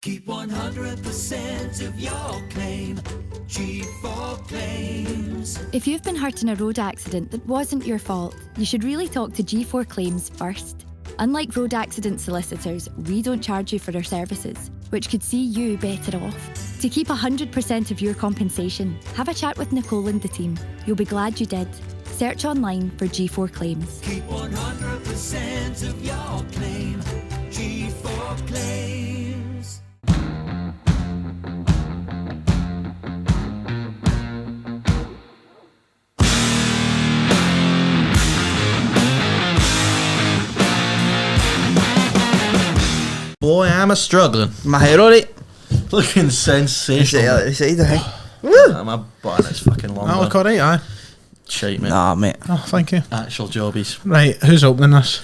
Keep 100% of your claim. G4 Claims. If you've been hurt in a road accident that wasn't your fault, you should really talk to G4 Claims first. Unlike road accident solicitors, we don't charge you for our services, which could see you better off. To keep 100% of your compensation, have a chat with Nicole and the team. You'll be glad you did. Search online for G4 Claims. Keep 100% of your claim. G4 Claims. Boy, I'm a struggling. My hair alright? Looking sensational. Is it either, hey? My button is fucking long. I look alright, aye. Shite, mate. Nah, mate. Oh, thank you. Actual jobbies. Right, who's opening this?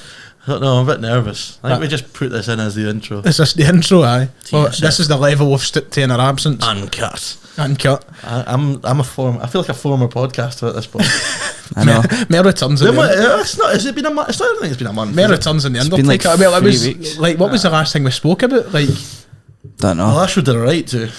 I don't know, I'm a bit nervous. I think we just put this in as the intro. Is this the intro, aye? Well, TSF. this is the level we've stood to in our absence. Uncut. Uncut. I'm a former. I feel like a former podcaster at this point. I know. Mere returns in the It's not. Has it been a month? I don't think it's been a month. Mere returns in the It's been Undertaker. like Well, it 3 was weeks. like, what was the last thing we spoke about? Like, Don't Well, know. that should did a right to.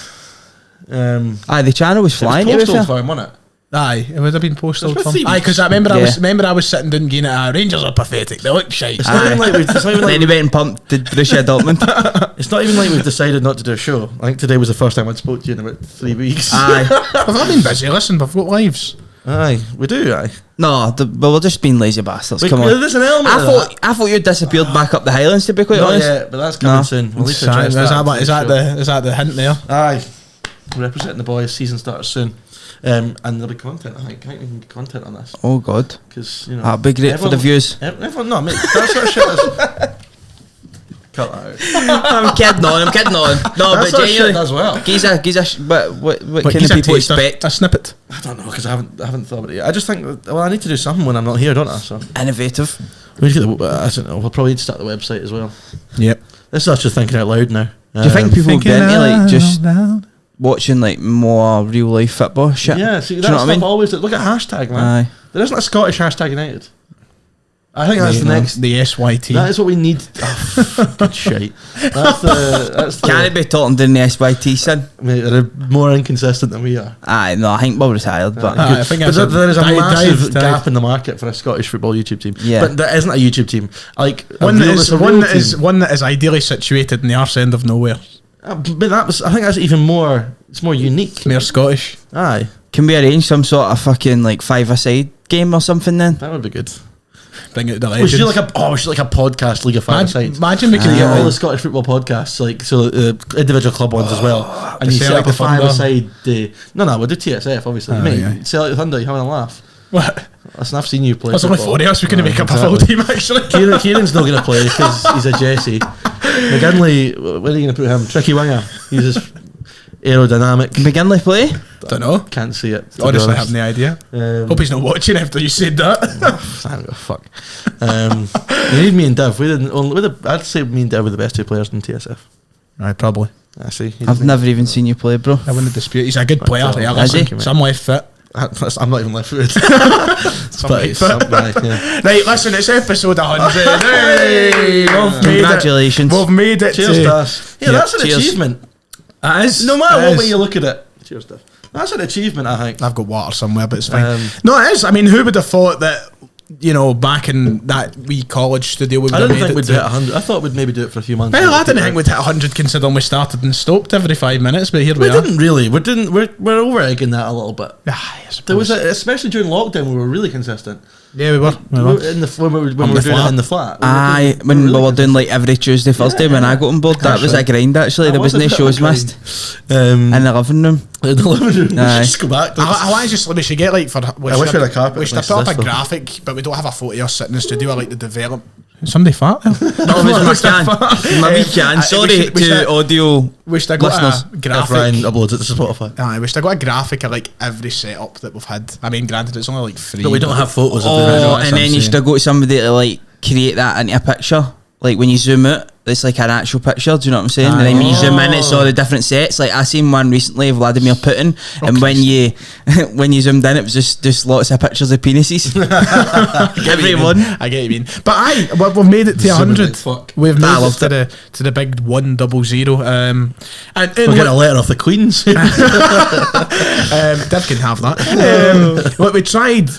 Aye, the channel was flying, it to was be postal fair. firm, wasn't it? aye, it would have been postal. It's been 3 Aye, because I remember Yeah. I was sitting down going, Rangers are pathetic. They look shite. It's not even like it's not even Then he like went and pumped the Borussia Dortmund. it's not even like we've decided not to do a show. I think today was the first time I'd spoke to you in about 3 weeks. Aye. I've not been busy. Listen, we've got lives. Aye, we do. Aye. No, but we're just being lazy bastards. Wait, Come on. there's an element of that. I thought you'd disappeared back up the Highlands, to be quite Not honest. yet, but that's coming No. soon. We'll need to Is address that the hint there? Aye. Representing the boys, season starts soon. And there'll be content, I think. I think we can get content on this. Oh, God. Because, you know. That'd be great for the views. Everyone, no, mate, that sort of shit is. Cut that out. I'm kidding on. No, That but sort of shit genuinely. does well. What Wait, kind he's of a people taster, expect? a snippet. I don't know, because I haven't thought about it yet. I just think, I need to do something when I'm not here, don't I? So Innovative. we need to get I don't know, we'll probably need to start the website as well. Yep. This is us just thinking out loud now. Do you think people would be into like just loud. watching like more real life football shit? Yeah, see, Do you that's know what I mean? always. Look at hashtag, man. Aye. There isn't a Scottish hashtag United. I think that's the next. The SYT. That is what we need. Oh, fucking shite. That's the. Can it be talking down the SYT sin? Mate, they're more inconsistent than we are. Aye, no, I think we're retired, but Aye. I think But that's there is a dive, massive dive. gap in the market for a Scottish football YouTube team. Yeah. But there isn't a YouTube team. Like One that it's is a real team. one that is ideally situated in the arse end of nowhere. But that was. I think that's even more. It's more unique. Mere Scottish. Aye, can we arrange some sort of fucking like 5-a-side game or something then? that would be good. Bring out the We legends. should do like a podcast league of five-a-sides. Imagine we You could get get all the Scottish football podcasts, like so individual club ones as well, and the you set Celtic up a Thunder. five-a-side. No, we'll do TSF obviously. Aye, Mate, aye. Celtic Thunder, you having a laugh? What? Listen, I've seen you play. There's only football. 4 of us. We couldn't Aye, make up a full exactly. team actually. Kieran's not going to play because he's a Jesse. McGinley, where are you going to put him? Tricky winger. He's just aerodynamic. McGinley play? Don't know. Can't see it. to be Honestly, I honest. have no idea. Hope he's not watching after you said that. I don't give a fuck. You need me and Dev. I'd say me and Dev were the best two players in TSF. Right, probably. I see. I've never even seen you play, bro. I wouldn't dispute. He's a good player. Is Yeah, he? listen, some left foot. I'm not even left footed. Some But right it's foot. something, yeah. Right, listen, it's episode 100. Hey, we've made Congratulations. it. We've made it. Cheers, to, Das. Yeah, that's an cheers. achievement. It is. No matter It what is. way you look at it. Cheers, Das. That's an achievement, I think. I've got water somewhere, but it's fine. No, No, it is. I mean, who would have thought that, you know, back in that wee college studio, we would I have didn't made think it we'd to... hit 100. I thought we'd maybe do it for a few months. Well, I didn't think we'd hit 100 considering we started and stopped every 5 minutes, but here we We are. didn't really. We're over egging that a little bit. Ah, I There was, suppose. especially during lockdown, we were really consistent. Yeah, we were. When we were doing it in the flat. Aye, when we were doing like every Tuesday, Thursday when I got on board, that was a grind actually. That There was no was a bit shows of a grind. missed in in the living room. the living room. Aye. Just go back. I want to just, we should get like for... I wish we had a carpet We should next put to up this, a though. graphic, but we don't have a photo of us sitting in the studio. I like to develop... Somebody fart there? No, it was my can. My wee can. Sorry to audio We should have got listeners. a If graphic. Ryan uploads it to Spotify. Aye, we should have got a graphic of like every setup that we've had. I mean, granted, it's only like 3. But we don't have photos of the Oh, original. and then you should have got somebody to like create that into a picture. Like when you zoom out, it's like an actual picture, do you know what I'm saying? And then when you zoom in, it's all the different sets. Like I seen one recently of Vladimir Putin, and when you when you zoomed in, it was just lots of pictures of penises. Everyone. I get what you mean. But we've made it to 100. We've made it to the big 100. And We'll get a letter off the Queens. Dev can have that. But we tried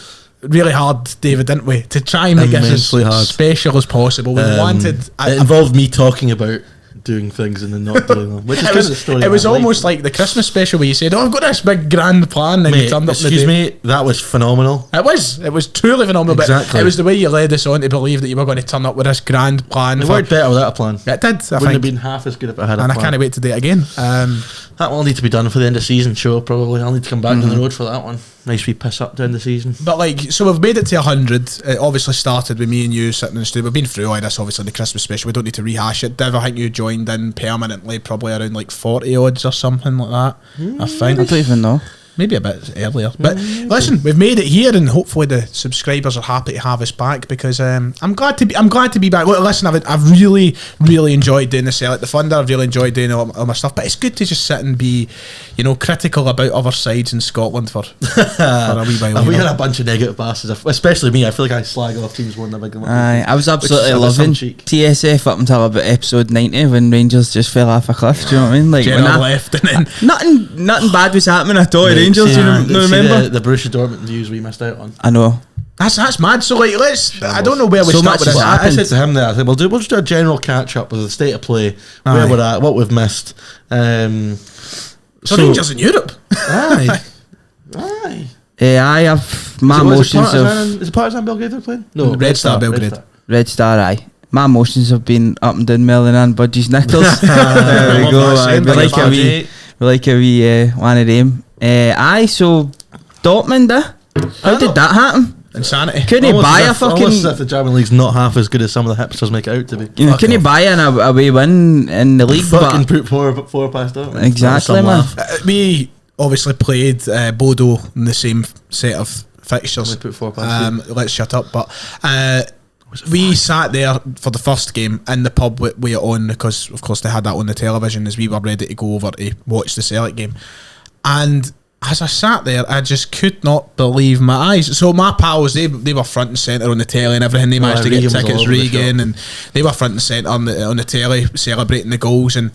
really hard, David, didn't we, to try and make this as hard. special as possible. We wanted. It involved me talking about doing things and then not doing them. Which is kind of the story. It was almost like the Christmas special where you said, "Oh, I've got this big grand plan," and you turned up. Excuse me, that was phenomenal. It was truly phenomenal. Exactly. But it was the way you led us on to believe that you were going to turn up with this grand plan. It worked better without a plan. It did. I Wouldn't think. have been half as good if I had a And plan. I can't wait to do it again. That will need to be done for the end of season show, probably. I'll need to come back down the road for that one. Nice wee piss up down the season. But so we've made it to 100. It obviously started with me and you sitting in the studio. We've been through all this, obviously, the Christmas special. We don't need to rehash it. Dev, I think you joined in permanently probably around like 40 odds or something like that. I think. I don't even know. Maybe a bit earlier. But listen, we've made it here, and hopefully the subscribers are happy to have us back, because I'm glad to be back. Look, listen, I've really enjoyed doing the Sell at the Thunder. I've really enjoyed doing all my stuff, but it's good to just sit and be, critical about other sides in Scotland for a wee while. We had a bunch of negative bastards, especially me. I feel like I slag off teams one that big one. I was absolutely loving TSF up until about episode 90 when Rangers just fell off a cliff. Do you know what I mean? Like General left, and then nothing bad was happening at all. Rangers, remember the Borussia Dortmund views we missed out on. I know. That's mad. So let's. I don't know where we So start much with this. has I said to him there, I said, we'll just do a general catch up with the state of play, where we're at, what we've missed. So Rangers in Europe. Aye. I have my emotions of Is it Partizan Belgrade they're playing? No, Red Star Belgrade. Red Star. Aye, my emotions have been up and down Merlin and Budgie's nickels. There we go. that We shit. like a wee one of them. So Dortmund. How did that happen? Insanity. Couldn't he buy a fucking? Almost as if the German league's not half as good as some of the hipsters make it out to be. Couldn't he buy an away win in the league? Fucking But put four past Dortmund. exactly, man. We obviously played Bodo in the same set of fixtures. We put 4 past Let's shut up. But we sat there for the first game in the pub with it on, because of course they had that on the television as we were ready to go over to watch the Celtic game. And as I sat there, I just could not believe my eyes. So my pals, they were front and centre on the telly and everything. They managed to get Regan was all tickets, over the Regan, and they were front and centre on the telly celebrating the goals. And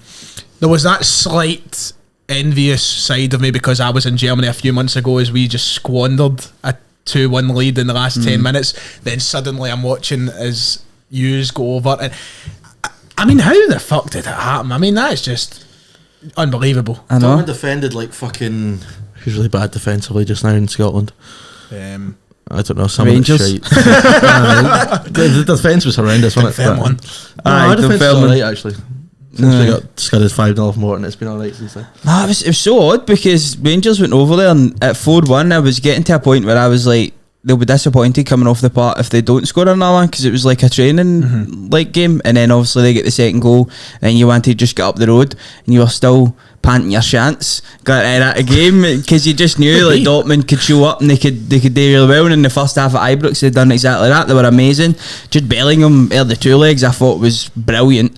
there was that slight envious side of me because I was in Germany a few months ago as we just squandered a 2-1 lead in the last 10 minutes. Then suddenly I'm watching as yous go over. And I mean, how the fuck did it happen? I mean, that's just unbelievable. I know. Dortmund defended like fucking. Who's really bad defensively just now in Scotland? I don't know. Some Rangers. of the shite. The defence was horrendous, wasn't it? Them one. Our defence was Dunfermline. alright actually. Since we got scudded 5-0 from Morton, it's been alright since then. Nah, it was so odd because Rangers went over there and at 4-1 I was getting to a point where I was like, they'll be disappointed coming off the part if they don't score another one, because it was like a training like game, and then obviously they get the second goal and you wanted to just get up the road and you were still panting your chance got out of the game because you just knew like Dortmund could show up and they could do really well. And in the first half at Ibrox they'd done exactly that. They were amazing. Jude Bellingham the two legs I thought was brilliant.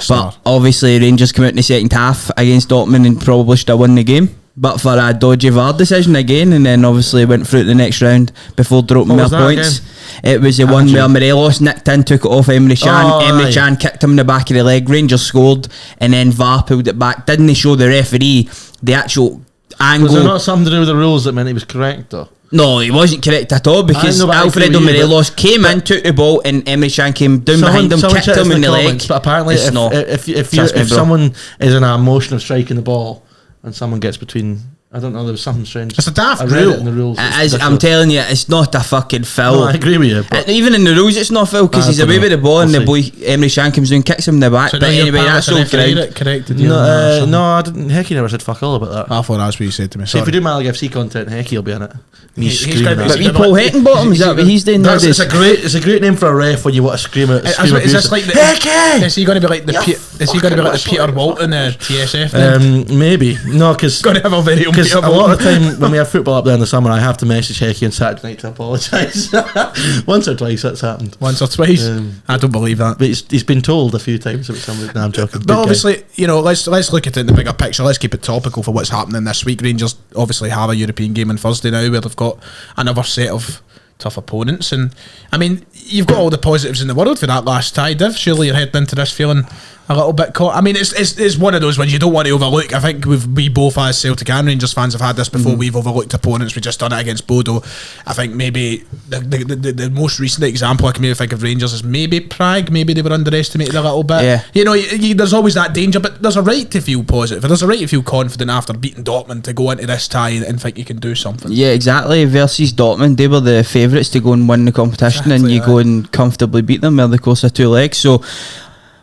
But obviously Rangers come out in the second half against Dortmund and probably should have won the game, but for a dodgy VAR decision again, and then obviously went through to the next round before dropping more points. It was the one where Morelos nicked in, took it off Emre Can. Emre Can kicked him in the back of the leg. Rangers scored, and then VAR pulled it back. Didn't they show the referee the actual angle? Was there not something to do with the rules that meant he was correct though? No, he wasn't correct at all because Alfredo Morelos came in, took the ball, and Emre Can came down behind him, kicked him in the leg. But apparently, if someone is in a motion of striking the ball and someone gets between, I don't know, there was something strange. It's a daft I read rule. it in the rules. I'm telling you, it's not a fucking foul. No, I agree with you. But Even in the rules, it's not foul because he's away with the ball and the boy Emre Can comes down, kicks him in the back. So but anyway, that's all correct. corrected you. no, I didn't. Hecky never said fuck all about that. I thought that's what you said to me. See, if Sorry. we do Malik FC content, Hecky will be in it. Me He's screaming gonna be- at But it. we Paul Heckenbottom, is that what he's doing It's nowadays? a great name for a ref when you want to scream out. Is this like the, Hecky! is he going to be like the Peter Walton TSF? Then? Maybe no, because Going to have a very own because a lot of the time when we have football up there in the summer, I have to message Hecky on Saturday night to apologise. Once or twice that's happened. Once or twice. I don't believe that. But he's been told a few times about somebody. No, I'm joking. But obviously, let's look at it in the bigger picture. Let's keep it topical for what's happening this week. Rangers obviously have a European game on Thursday now, where they've got another set of tough opponents, and I mean, you've got all the positives in the world for that last tie, Div. Surely you're heading into this feeling a little bit caught. I mean, it's one of those ones you don't want to overlook. I think we both, as Celtic and Rangers fans, have had this before. We've overlooked opponents. We just done it against Bodo. I think maybe the most recent example I can maybe think of Rangers is maybe Prague. Maybe they were underestimated a little bit. Yeah. There's always that danger, but there's a right to feel positive. There's a right to feel confident after beating Dortmund to go into this tie and think you can do something. Yeah, exactly. Versus Dortmund, they were the favourites to go and win the competition, and you go and comfortably beat them over the course of 2 legs. So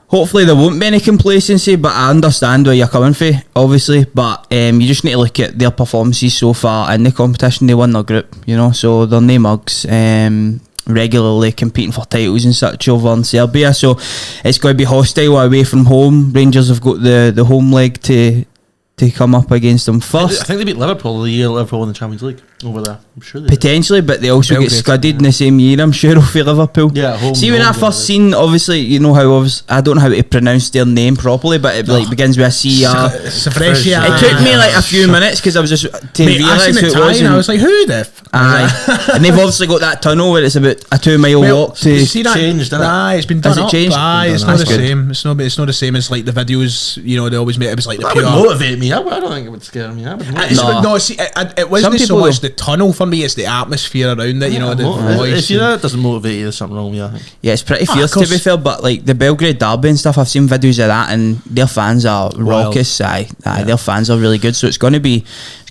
hopefully there won't be any complacency, but I understand where you're coming from, obviously. But you just need to look at their performances so far in the competition. They won their group, so they're no mugs. Regularly competing for titles and such over in Serbia, so it's going to be hostile away from home. Rangers have got the home leg to come up against them first. I think they beat Liverpool the year Liverpool in the Champions League over there. I'm sure they potentially, but they also get scudded in the same year, I'm sure, for Liverpool. Yeah, home. See, when I first seen, obviously, I don't know how to pronounce their name properly, but it begins with a C-R. It took me like a few minutes because I was just to realise who it was. And I was like, who the f? Aye. And they've obviously got that tunnel where it's about a 2 mile walk to see that? Changed, didn't it? Aye, it's been done Has it up. changed? Aye, it's not That's the good. same. It's not the same as like the videos. They always make it was like the That pure. would motivate me. I don't think it would scare me. It wasn't Some so people much the tunnel for me; it's the atmosphere around it. The voice. If it doesn't motivate you, there's something wrong with you, I think. Yeah, it's pretty of fierce to course. be fair, but like the Belgrade derby and stuff, I've seen videos of that, and their fans are raucous. Aye, their fans are really good, so it's going to be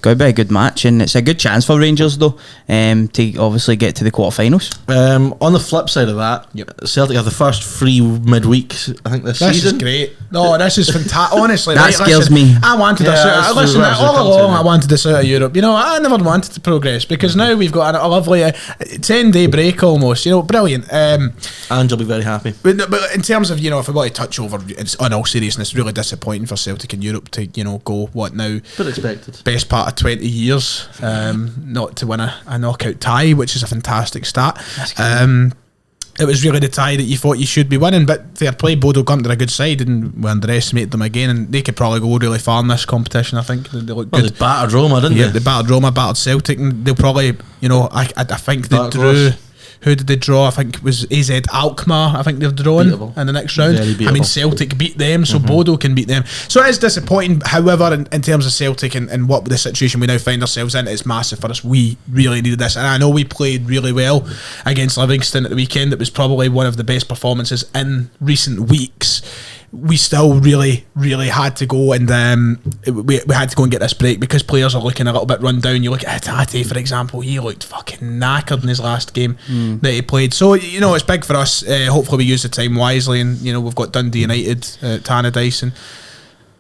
a good match, and it's a good chance for Rangers though, to obviously get to the quarterfinals. On the flip side of that, Celtic have the first free midweek, I think, this This season. is great. No, this is fantastic. Honestly, That scares me. I wanted us out. that's Listen, what I was all gonna come along to. I wanted us out of Europe. I never wanted to progress because now we've got a lovely 10-day break almost. Brilliant. And you'll be very happy. But in terms of, if I want to touch over, it's on all seriousness, really disappointing for Celtic in Europe to, go, what now? But expected. Best part of 20 years, not to win a knockout tie, which is a fantastic start. It was really the tie that you thought you should be winning, but fair play, Bodo come to a good side and we underestimated them again, and they could probably go really far in this competition. I think they look Well, good. they battered Roma, didn't Yeah, they? they battered Roma, battered Celtic, and they'll probably, I think they Dark drew. horse. Who did they draw? I think it was AZ Alkmaar. I think they've drawn Beatable. in the next round. Very I beatable. mean, Celtic beat them, so Bodo can beat them. So it is disappointing. However, in terms of Celtic and what the situation we now find ourselves in, it's massive for us. We really needed this, and I know we played really well against Livingston at the weekend. It was probably one of the best performances in recent weeks. We still really, really had to go and we had to go and get this break because players are looking a little bit run down. You look at Hatate, for example, he looked fucking knackered in his last game that he played. So, it's big for us. Hopefully we use the time wisely, and, we've got Dundee United, Tannadice, and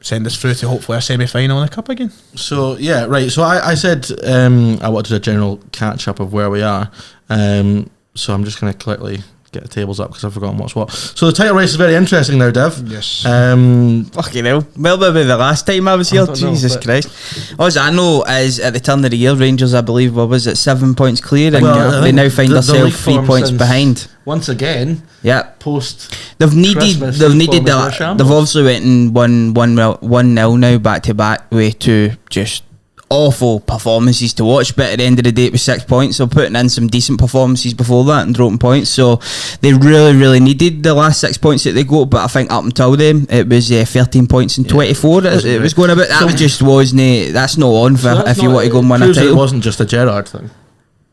send us through to hopefully a semi-final in the Cup again. So, yeah, right. So I said I wanted a general catch-up of where we are. So I'm just going to quickly get the tables up because I've forgotten what's what. So the title race is very interesting now, Dev. Yes. Fucking hell. Well, maybe the last time I was here, don't know, Jesus but- Christ. All I know is at the turn of the year, Rangers, I believe, was it 7 points clear, and Well, I they think now find the themselves league 3 form points since- behind. Once again, Yeah. post They've needed Christmas, they've they needed formed a that. shambles. They've obviously went and won 1-0 now back to back with two just awful performances to watch, but at the end of the day it was 6 points, so putting in some decent performances before that and dropping points, so they really needed the last 6 points that they got, but I think up until then it was 13 points and 24 it was going about. That was just wasn't that's not on for if you want to go and win a It title. wasn't just a Gerrard thing.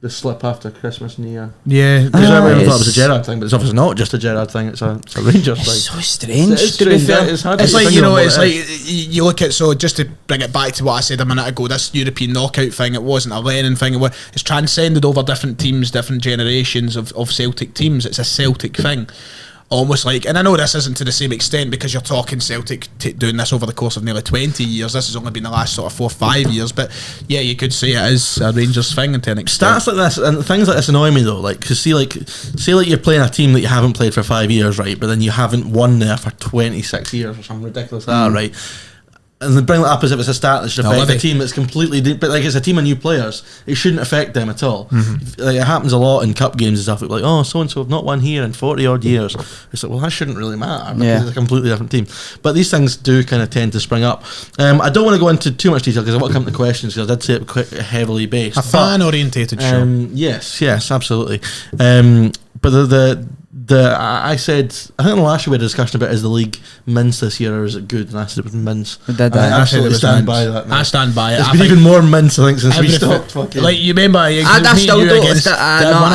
The slip after Christmas and New Year. Yeah. Because everyone thought it was a it's- Gerrard thing, but it's obviously not just a Gerrard thing. It's a Rangers It's thing. so strange, It's to be strange, fair. it's hard It's to like, think of what it's it like is. you look at, so just to bring it back to what I said a minute ago, this European knockout thing, it wasn't a Lennon thing, it's transcended over different teams, different generations of Celtic teams. It's a Celtic thing. Almost like, and I know this isn't to the same extent because you're talking Celtic doing this over the course of nearly 20 years. This has only been the last sort of 4 or 5 years, but yeah, you could say it is a Rangers thing to an extent. Stats like this and things like this annoy me though. Like, cause say you're playing a team that you haven't played for 5 years, right? But then you haven't won there for 26 years or something ridiculous like that, right? and they bring it up as if it's a stat that should affect Levy. a team that's completely, but like it's a team of new players, it shouldn't affect them at all. Like it happens a lot in cup games and stuff. Like, oh, so and so have not won here in 40 odd years. It's like, well, that shouldn't really matter because it's a completely different team. But these things do kind of tend to spring up. I don't want to go into too much detail because I want to come to the questions because I did say it quite heavily based. A fan orientated show. Yes, absolutely. But I said, I think last year we had a discussion about is the league mince this year or is it good? And I said it was mince. We did that. I absolutely was stand mince. by that. I stand by it. It's I been think even more mince, I think, since we everything- stopped fucking. Like you remember, I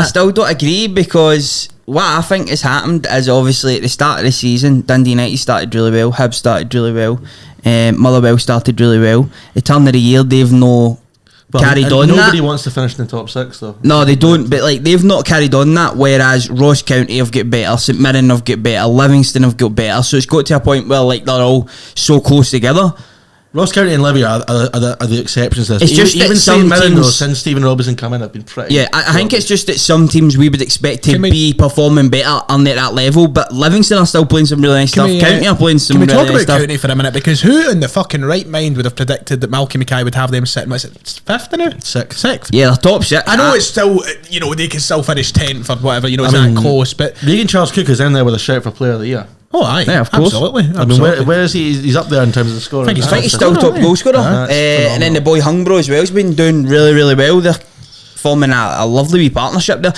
still don't agree because what I think has happened is obviously at the start of the season, Dundee United started really well, Hibs started really well, Motherwell started really well. The turn of the year, they've carried on nobody that. wants to finish in the top 6 though. No, they don't. But like they've not carried on that. Whereas Ross County have got better, St Mirren have got better, Livingston have got better. So it's got to a point where like they're all so close together. Ross County and Livy are the exceptions to this. It's just that even some St Mirren though, teams- since Stephen Robinson come in, have been pretty. Yeah, I think it's just that some teams we would expect to Can we- be performing better on that level, but Livingston are still playing some really nice stuff. County are playing some Can we really talk nice about stuff. County for a minute? Because who in the fucking right mind would have predicted that Malky Mackay would have them sitting, what's it, 5th now? Sixth. Yeah, they're top shit. I know it's still, they can still finish 10th or whatever, it's I mean, not close, but... Regan Charles Cook is in there with a shout for Player of the Year. Oh, aye. Yeah, of course. Absolutely. I mean, where is he? He's up there in terms of the scoring. I think I think he's Still still top goal scorer. That's And then the boy Hungbro as well has been doing really, really well. They're forming a lovely wee partnership there.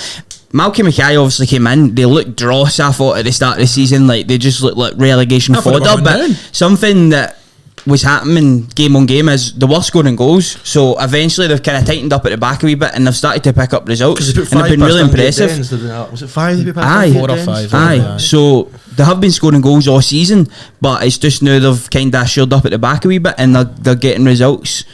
Malky Mackay obviously came in. They looked dross, I thought, at the start of the season. Like they just looked like relegation I thought they were fodder. going But down. something that was happening game on game is they were scoring goals. So eventually they've kind of tightened up at the back a wee bit and they've started to pick up results. Because And they've been really impressive. Was it 5 they put past Aye. Gate 4 or Dens? 5. Aye, so they have been scoring goals all season, but it's just now they've kind of shored up at the back a wee bit and they're getting results.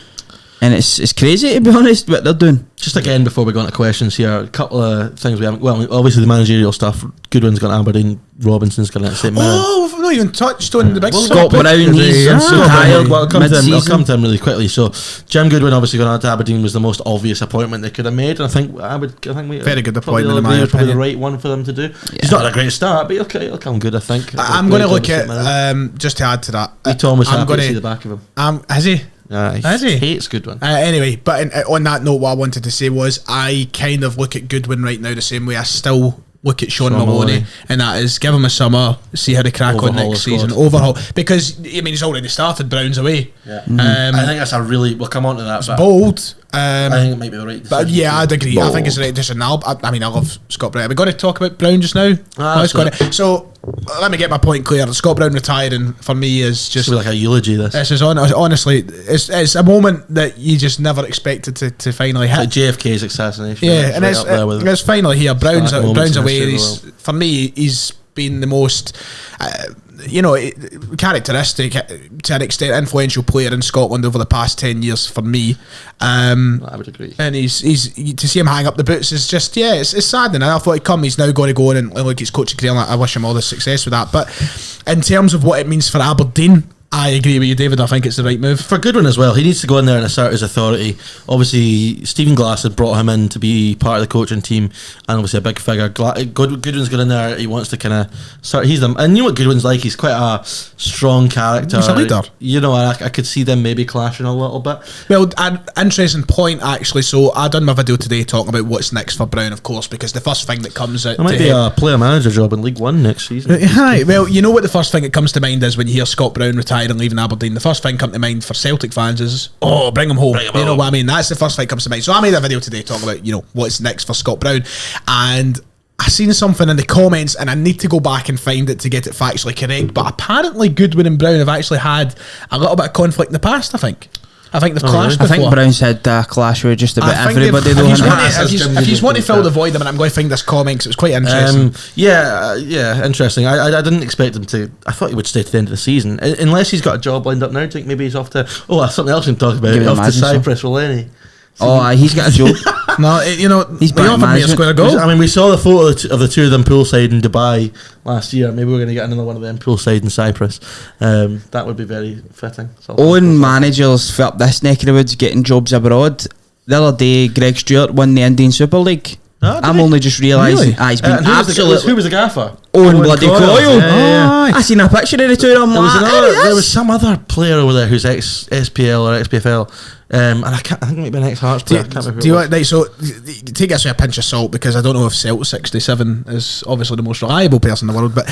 And it's crazy to be honest what they're doing. Just again, before we go into questions here, a couple of things we haven't. Well, obviously the managerial stuff. Goodwin's gone to Aberdeen. Robinson's gone to St Mirren. Oh, we've not even touched on the big Scott stuff. Brown, he's so tired. Well, I'll come to him mid-season. really quickly. So, Jim Goodwin obviously going on to Aberdeen was the most obvious appointment they could have made. And I think we Very good probably appointment in agree my it was probably the opinion. right one for them to do. He's not a great start, but he'll come good. I think. I'm going to look at, just to add to that, Lee Tom was I'm happy to see gonna- the back of him. has he? Has he? Hates Goodwin. Anyway, but on that note, what I wanted to say was I kind of look at Goodwin right now the same way I still look at Sean Maloney, and that is give him a summer, see how they crack on Overhaul next the squad. season, overhaul, because he's already started Browns away. Yeah. I think that's we'll come on to that. But Bold. I think it might be the right decision. But yeah, I'd agree. I think it's the right decision. I love Scott Brown. Are we going to talk about Brown just now? Let's go on. So let me get my point clear. Scott Brown retiring for me is just It's like a eulogy. This is honestly it's a moment that you just never expected to finally hit. like JFK's assassination. Yeah, and right up there with it's finally here. Brown's stark moments in away. history of the He's, world. for me, he's been the most, characteristic to an extent, influential player in Scotland over the past 10 years for me. I would agree. And he's to see him hang up the boots is just it's saddening. I thought he'd come. He's now going to go on and look his coaching career. And I wish him all the success with that. But in terms of what it means for Aberdeen, I agree with you, David. I think it's the right move. For Goodwin as well, he needs to go in there and assert his authority. Obviously, Stephen Glass had brought him in to be part of the coaching team, and obviously a big figure. Goodwin's got in there. He wants to kind of start. He's them, and you know what Goodwin's like. He's quite a strong character. He's a leader. I could see them maybe clashing a little bit. Well, an interesting point actually. So I done my video today talking about what's next for Brown, of course, because the first thing that comes out There might be a player manager job in League One next season. Hi. Well, you know what the first thing that comes to mind is when you hear Scott Brown retiring and leaving Aberdeen. The first thing come to mind for Celtic fans is, bring him home. You know what I mean? That's the first thing that comes to mind. So I made a video today talking about, what's next for Scott Brown. And I seen something in the comments and I need to go back and find it to get it factually correct. But apparently Goodwin and Brown have actually had a little bit of conflict in the past, I think. I think they've clashed I before. think Brown's had a clash with just about I think everybody though. If hasn't he? you want to fill the void, I'm going to find this comment because it was quite interesting. Interesting. I didn't expect him to. I thought he would stay to the end of the season, unless he's got a job lined up now. Do you think maybe he's off to? Oh, that's something else we can talk about. Give it Off to imagine so. Cyprus, will any? He's got a job. No, He's he back offered me a management. square goal. I mean, we saw the photo of the two of them poolside in Dubai last year. Maybe we're going to get another one of them poolside in Cyprus. That would be very fitting. Own managers for up this neck of the woods getting jobs abroad. The other day, Greg Stewart won the Indian Super League. Oh, did I'm he? only just realising. Really? He's been And who was absolutely. the gaffer? Owen bloody Coyle. Yeah. I seen a picture of the two of them. There was some other player over there who's ex-SPL or XPFL, and I think maybe an ex-Hearts player. So take this with a pinch of salt, because I don't know if Celt67 is obviously the most reliable person in the world, but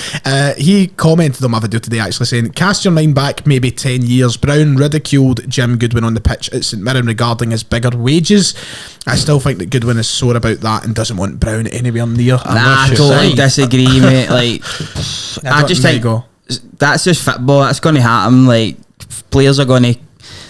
he commented on my video today actually saying, cast your mind back maybe 10 years. Brown ridiculed Jim Goodwin on the pitch at St Mirren regarding his bigger wages. I still think that Goodwin is sore about that and doesn't want Brown anywhere near. I totally disagree, mate. Like, I just think that's just football. That's going to happen. Like, players are going to.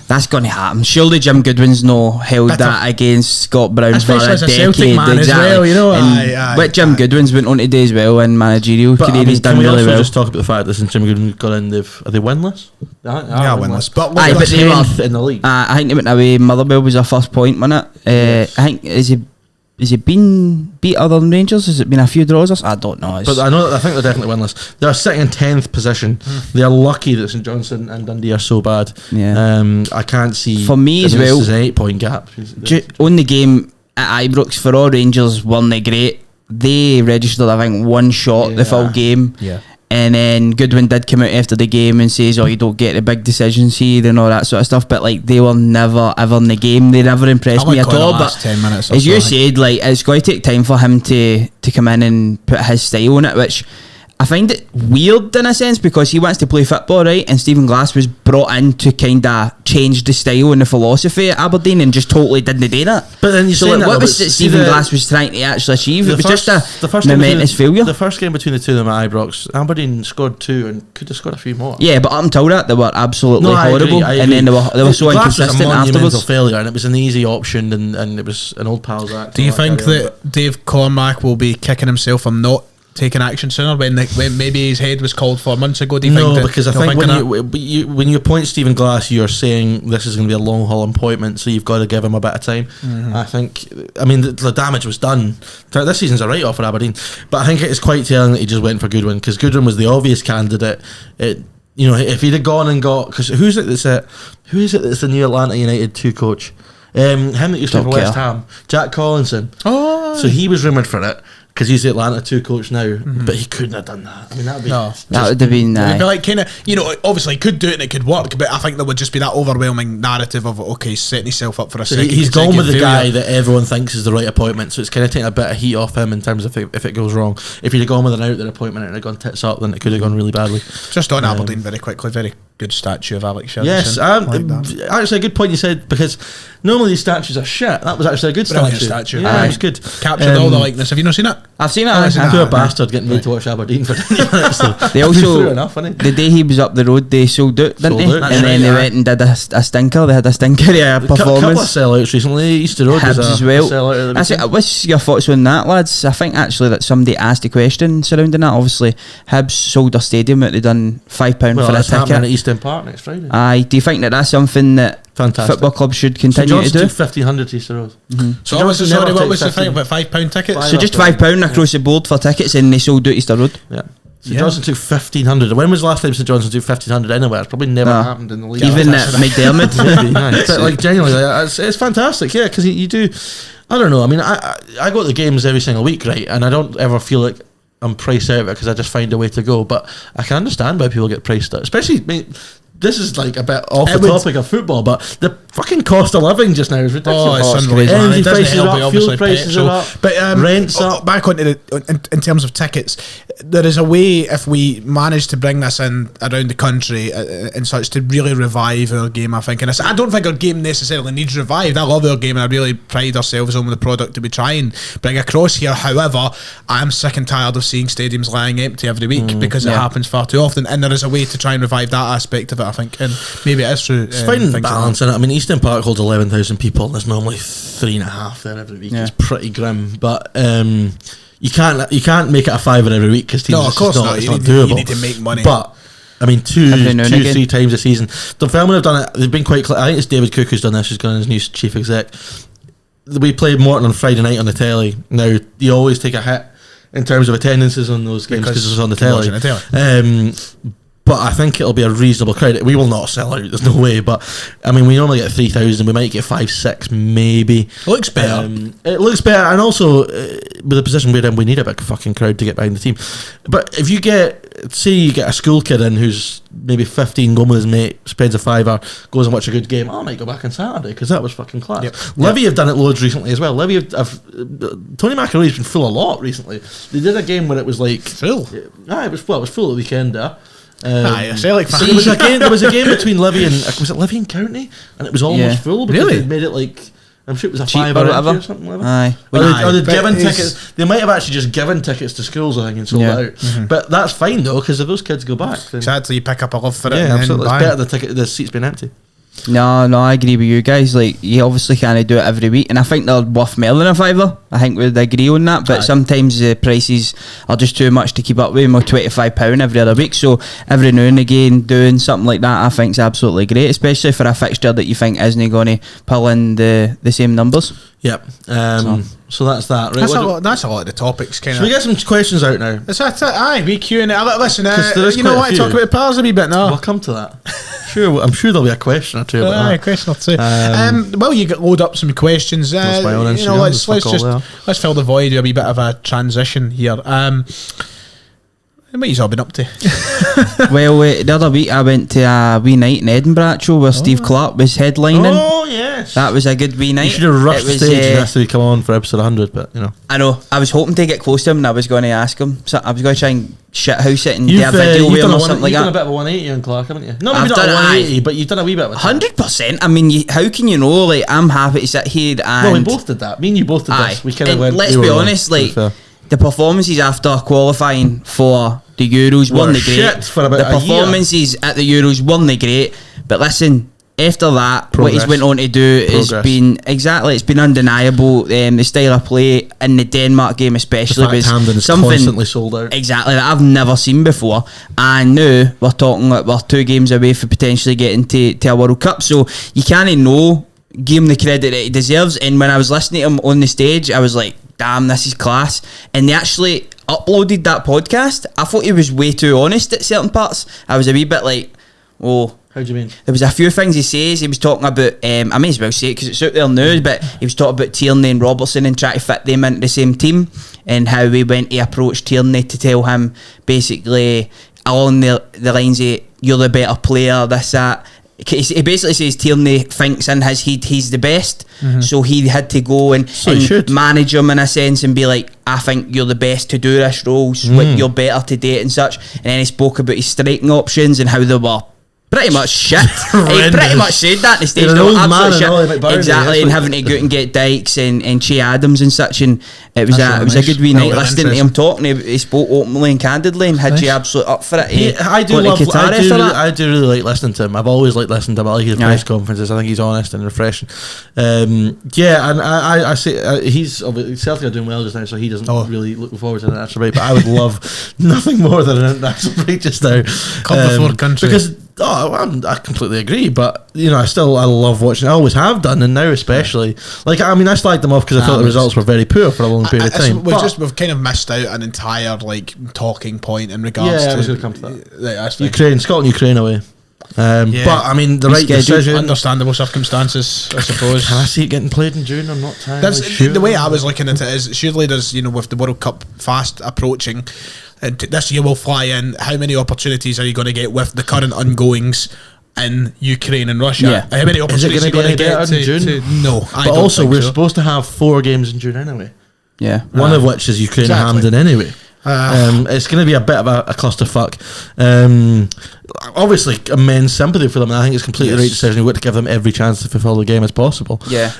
That's going to happen. Surely Jim Goodwin's held that against Scott Brown for a as a decade. Celtic man as well, you know. What Jim Goodwin's went on to do as well in managerial career, he's done really well. Just talk about the fact that since Jim Goodwin got in, are they winless? Yeah, winless. But they were 10th in the league. I think they went away. Motherwell was their first point, wasn't it? Yes. I think has he been beat other than Rangers? Has it been a few draws? I don't know. But I think they're definitely winless. They're sitting in 10th position. They're lucky that St Johnstone and Dundee are so bad. Yeah. I can't see. For me as well, there's an 8-point gap. On the game at Ibrox, for all Rangers weren't they great. They registered, I think, one shot the full game. Yeah. And then Goodwin did come out after the game and says, you don't get the big decisions here and all that sort of stuff. But like, they were never ever in the game. They never impressed me at all. But 10 minutes as you said, like, it's going to take time for him to come in and put his style on it, which I find it weird in a sense, because he wants to play football, right? And Stephen Glass was brought in to kind of change the style and the philosophy at Aberdeen, and just totally didn't do that. But then what was it Stephen Glass was trying to actually achieve? It was just a momentous failure. The first game between the two of them at Ibrox, Aberdeen scored 2 and could have scored a few more. Yeah, but up until that, they were absolutely horrible. I agree. And then they were so Glass inconsistent was a monumental afterwards. failure, and it was an easy option, and it was an old pal's act. Do you think that Dave Cormack will be kicking himself for not taking action sooner when maybe his head was called for months ago? Do you think that, because I think when you appoint Stephen Glass, you're saying this is going to be a long haul appointment, so you've got to give him a bit of time. I think, the damage was done. This season's a write-off for Aberdeen, but I think it is quite telling that he just went for Goodwin, because Goodwin was the obvious candidate. If he'd have gone and got, because who is it that's the new Atlanta United 2 coach? Him that used to play for West Ham, Jack Collinson. So he was rumoured for it, because he's the Atlanta 2 coach now, but he couldn't have done that. That would have been it'd be like kind of, obviously he could do it and it could work, but I think there would just be that overwhelming narrative of he's setting himself up for a second. He's gone with the guy that everyone thinks is the right appointment, so it's kind of taking a bit of heat off him in terms of if it goes wrong. If he'd have gone with an out there appointment and it had gone tits up, then it could have gone really badly. Just on Aberdeen very quickly, very good statue of Alex Ferguson. Yes, actually a good point you said, because normally these statues are shit. That was actually a good statue. Yeah, it was good. Captured all the likeness. Have you not seen it? I've seen it. I'm a bastard getting me to watch Aberdeen for 20 minutes. So they also, enough, the day he was up the road, they sold out, didn't they? And then they went and did a stinker. They had a stinker performance. A couple of sellouts recently. Easter Road was as well. What's your thoughts on that, lads? I think actually that somebody asked a question surrounding that. Obviously, Hibs sold their stadium. They'd done £5 for a ticket at Eastern Park next Friday. Aye, do you think that that's something that football clubs should continue to do? 1,500 Easter Road. So what was the thing about £5 tickets? So just £5 across the board for tickets, and they sold out Easter Road. Yeah. St Johnstone took 1,500. When was the last time St Johnstone took 1,500 anywhere? It's probably never happened in the league. Even at McDermott. But like genuinely, it's fantastic. Yeah, because you do. I don't know. I go to the games every single week, right? And I don't ever feel like I'm priced out of it, because I just find a way to go. But I can understand why people get priced out, especially. This is like a bit off the topic of football, but the fucking cost of living just now is ridiculous. Oh, it's unbelievable. Energy prices are up, fuel prices are up, but rents up. Back onto in terms of tickets, there is a way, if we manage to bring this in around the country and such, to really revive our game, I think. And I don't think our game necessarily needs revived. I love our game, and I really pride ourselves on the product that we try and bring across here. However, I am sick and tired of seeing stadiums lying empty every week, because it happens far too often, and there is a way to try and revive that aspect of it, I think, and maybe it is through. It's finding balance in it. Eastern Park holds 11,000 people, and there's normally 3.5 there every week. It's pretty grim, but you can't make it a fiver every week, because teams, of course not. It's not doable. You need to make money. But 2-3 times a season. The Fairman have done it. They've been quite clear. I think it's David Cook who's done this, who's gone as new chief exec. We played Morton on Friday night on the telly. Now you always take a hit in terms of attendances on those games because it's on the telly. but I think it'll be a reasonable crowd. We will not sell out. There's no way. But I mean, we normally get 3,000. We might get 5, 6, maybe. Looks better. It looks better, and also with the position we're in, we need a big fucking crowd to get behind the team. But if you say you get a school kid in who's maybe 15, going with his mate, spends a fiver, goes and watch a good game, I might go back on Saturday because that was fucking class. Yep. Livy have done it loads recently as well. Livy Tony McIlroy's been full a lot recently. They did a game where it was like Full? It was full at the weekend there. I say like So there was a game between Livy and was it Livy and County, and it was almost full because Really? they made it like, I'm sure it was a Cheap five or or whatever. or something like that. Aye. Or they'd But given it's- tickets. They might have actually just given tickets to schools, I think, and sold Yeah. it out. But that's fine though, because if those kids go back, then Exactly, you pick up a love for it. yeah, and then absolutely, bang. it's better the seats being empty. No, I agree with you guys. Like, you obviously can't do it every week, and I think they're worth more than a fiver. I think we'd agree on that. But sometimes the prices are just too much to keep up with. More £25 every other week. So every now and again, doing something like that, I think is absolutely great, especially for a fixture that you think isn't going to pull in the same numbers. Yep. So that's that. Right. That's a lot of the topics, kind Should we of. get some questions out now? Is that it? Aye, we queuing it. Listen, 'Cause there is you know quite a what? few. Talk about the pals a wee bit now. We'll come to that. I'm sure there'll be a question or two about Aye, that. question or two. Well, you load up some questions. That's my own You know, Instagram, let's there's fuck all there. let's fill the void with a wee bit of a transition here. What you've all been up to? Well, the other week I went to a wee night in Edinburgh, actually, where Steve Clark was headlining. Oh yes. That was a good wee night. You should have rushed It the was, stage and asked to come on for episode 100, but you know. I know. I was hoping to get close to him, and I was going to ask him. So I was going to try and shithouse it and get a video with him or something like You've done a that. bit of a 180 on Clark, haven't you? No, I've maybe not done a it, 180, but you've done a wee bit of it. 100%. I mean, how can you know? Like, I'm happy to sit here and. Well, we both did that. Me and you both did Aye. this. We kind of And went. let's we be were honest, wrong, to be like, fair. the performances after qualifying for the Euros Were weren't great. shit for about The a year. performances at the Euros weren't great. But listen, after that, what he's Progress. went on to do has Progress. been it's been undeniable. The style of play in the Denmark game, The especially, fact was Hamden is something constantly sold out. exactly that I've never seen before. And now we're talking like we're 2 games away for potentially getting to a World Cup. So you can't give him the credit that he deserves. And when I was listening to him on the stage, I was like, damn, this is class. And they actually uploaded that podcast. I thought he was way too honest at certain parts. I was a wee bit like, oh. How do you mean? There was a few things he says. He was talking about, I may as well say it because it's out there now, but he was talking about Tierney and Robertson and trying to fit them into the same team, and how we went to approach Tierney to tell him basically along the lines of, you're the better player, this, that. He basically says Tierney thinks in his head he's the best, so he had to go and he should. manage him in a sense and be like, I think you're the best to do this role, you're better to do it and such. And then he spoke about his striking options and how they were pretty much shit. He Horrendous. pretty much said that in the stage. You're an They were old man absolute and shit. all about Barney, Exactly, and that's having to go out and get Dykes and Che Adams and such, and it was That's a really nice. good wee That night was listening to him talking. He spoke openly and candidly and had you absolute up for it. I do Got to Qatar after that. I do really like listening to him. I've always liked listening to him. I like his press conferences. I think he's honest and refreshing. Yeah, and I say he's obviously Celtic are doing well just now, so he doesn't really look forward to an international break. But I would love nothing more than an international break just now. Club before country. Because I completely agree. But you know, I love watching. I always have done, and now especially. Like I mean, I slagged them off because I thought the results were very poor for a long period of time. We've kind of missed out an entire like talking point in regards Yeah, to. I was going to come to that. Right, that's fine. Ukraine, Scotland, Ukraine away. But I mean, the right decision. Understandable circumstances, I suppose. Can I see it getting played in June? I'm not entirely sure. The way I was looking at it is, surely there's, with the World Cup fast approaching, and this year will fly in, how many opportunities are you going to get with the current ongoings in Ukraine and Russia? Yeah. How many opportunities are you going to get better in June? No, But also, we're supposed to have 4 games in June anyway. Yeah. One of which is Ukraine and Hamden anyway. It's going to be a bit of a clusterfuck. Obviously, immense sympathy for them. And I think it's completely the right decision. We want to give them every chance to fulfil the game as possible. Yeah.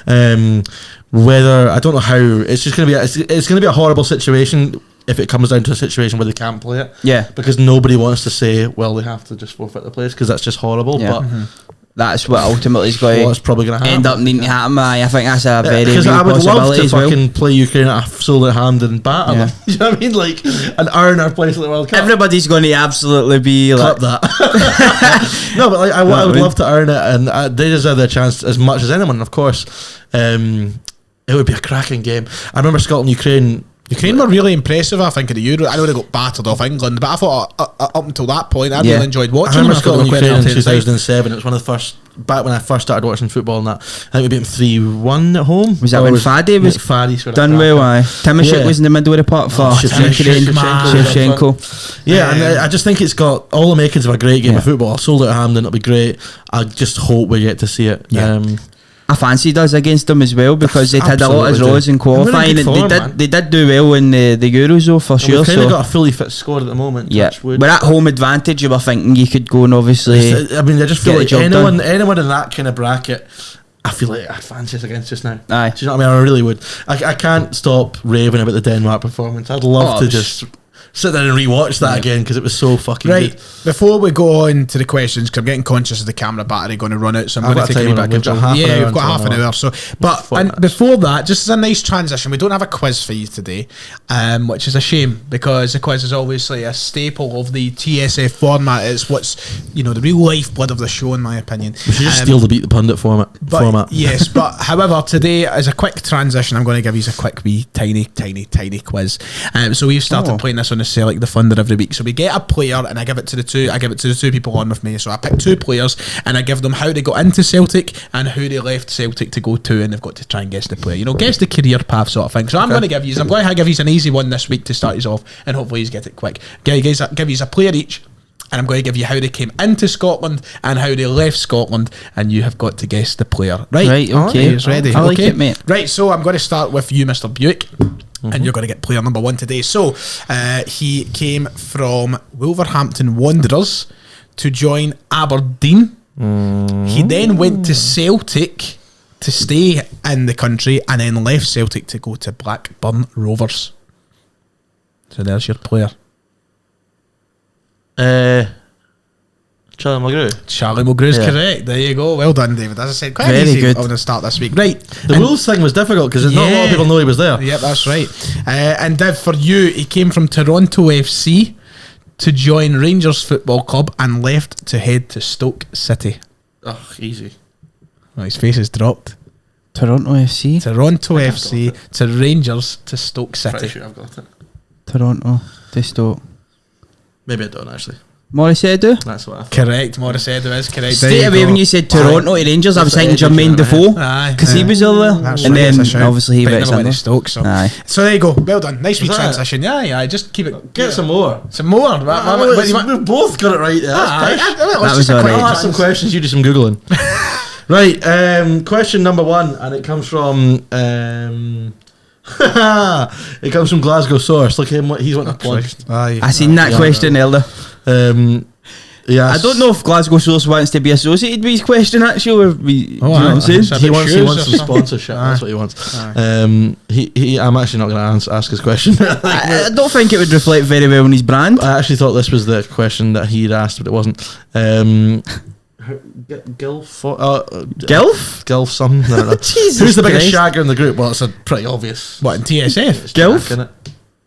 Whether I don't know how it's just going to be. It's going to be a horrible situation if it comes down to a situation where they can't play it. Yeah. Because nobody wants to say, well, they have to just forfeit the place because that's just horrible. Yeah. But that's what ultimately is going what's probably going to happen. end up needing to happen. I think that's a very Because real I would love possibility to as well. fucking play Ukraine at a solid hand and batter Yeah. them. You know what I mean? Like, and earn our place at the World Cup. Everybody's going to absolutely be like, Clip that. No, but like, I would love to earn it, and they deserve their chance as much as anyone. Of course, it would be a cracking game. I remember Scotland Ukraine Ukraine were really impressive, I think, at the Euro. I know they got battered off England, but I thought up until that point, I really enjoyed watching I remember them. Scotland They were Ukraine quite in entertaining. 2007. It was one of the first, back when I first started watching football and that. I think we beat them 3-1 at home. Was that when Fadi was Fadi scored a done cracker. well? Timashik was in the middle of the park for Shevchenko. Yeah, and I just think it's got all the makings of a great game of football. I sold it at Hampden, it'll be great. I just hope we get to see it. Yeah. I fancied us against them as well because they'd had a lot of Absolutely draws in qualifying. Form, and man. they did do well in the Euros though, for sure. We've kind of So got a fully fit squad at the moment. yeah, Touchwood. but at home advantage, you were thinking you could go and obviously. I mean, I just feel get like the job anyone in that kind of bracket, I feel like I'd fancy us against just now. Aye. Do you know what I mean? I really would. I can't stop raving about the Denmark performance. I'd love to just sit there and rewatch that again because it was so fucking Right, good. before we go on to the questions, because I'm getting conscious of the camera battery going to run out, so I'm I've going to got take a wee time bit of on it. We've got control. half an Yeah, hour we've got until half an now. hour. So, but Fuck and that. before that, just as a nice transition, we don't have a quiz for you today, which is a shame because the quiz is obviously a staple of the TSF format. It's what's the real lifeblood of the show, in my opinion. We should just steal the Beat the Pundit format. Yes, but however, today as a quick transition, I'm going to give you a quick wee tiny quiz. So we've started playing this on the Celtic Defender every week. So we get a player and I give it to the two people on with me. So I pick two players and I give them how they got into Celtic and who they left Celtic to go to, and they've got to try and guess the player. Guess the career path sort of thing. So I'm going to give you an easy one this week to start you off, and hopefully you get it quick. Give you a player each. And I'm going to give you how they came into Scotland and how they left Scotland, and you have got to guess the player. Right, okay. Are you ready? I like Okay. it, mate. Right, so I'm going to start with you, Mr. Buick, and you're going to get player number one today. So he came from Wolverhampton Wanderers to join Aberdeen. He then went to Celtic to stay in the country, and then left Celtic to go to Blackburn Rovers. So there's your player. Charlie Mulgrew. Charlie Mulgrew's Yeah. correct. There you go. Well done, David. As I said, quite Very easy good. on the start this week. Right. The Wolves thing was difficult because not a lot of people know he was there. Yep, that's right. And Div, for you, he came from Toronto FC to join Rangers Football Club and left to head to Stoke City. Oh, easy. Oh, his face is dropped. Toronto FC. Toronto FC to Rangers to Stoke Pretty City. sure I've got it. Toronto to Stoke. Maybe I don't actually. Morissette. That's what I thought. Correct. Morissette is correct. There Straight you away go. when you said Toronto to Rangers, I was thinking Jermaine Defoe Aye. because he was over there, That's and right, then that's a shout. obviously he But went never went somewhere. to Stoke. So. Aye. So there you go. Well done. Nice wee Was that it? transition. Yeah. Just keep it. Get some more. Some more. We've both got it right there. That's pish. That was alright. I'll ask some questions, you do some Googling. Right, question number one, and it comes from it comes from Glasgow Source. Look at him, he's wanting to plug. I seen that question earlier. Yeah, I don't know if Glasgow Source wants to be associated with his question actually. Or do you know what I'm saying? It's a He bit wants shoes or some something. sponsorship. That's what he wants. I'm actually not going to ask his question. I don't think it would reflect very well on his brand. I actually thought this was the question that he'd asked, but it wasn't. Gilf something. I don't know. Jesus Who's the biggest Christ. shagger in the group? Well, it's a pretty obvious. What, in TSF? It's Gilf? Jack, innit?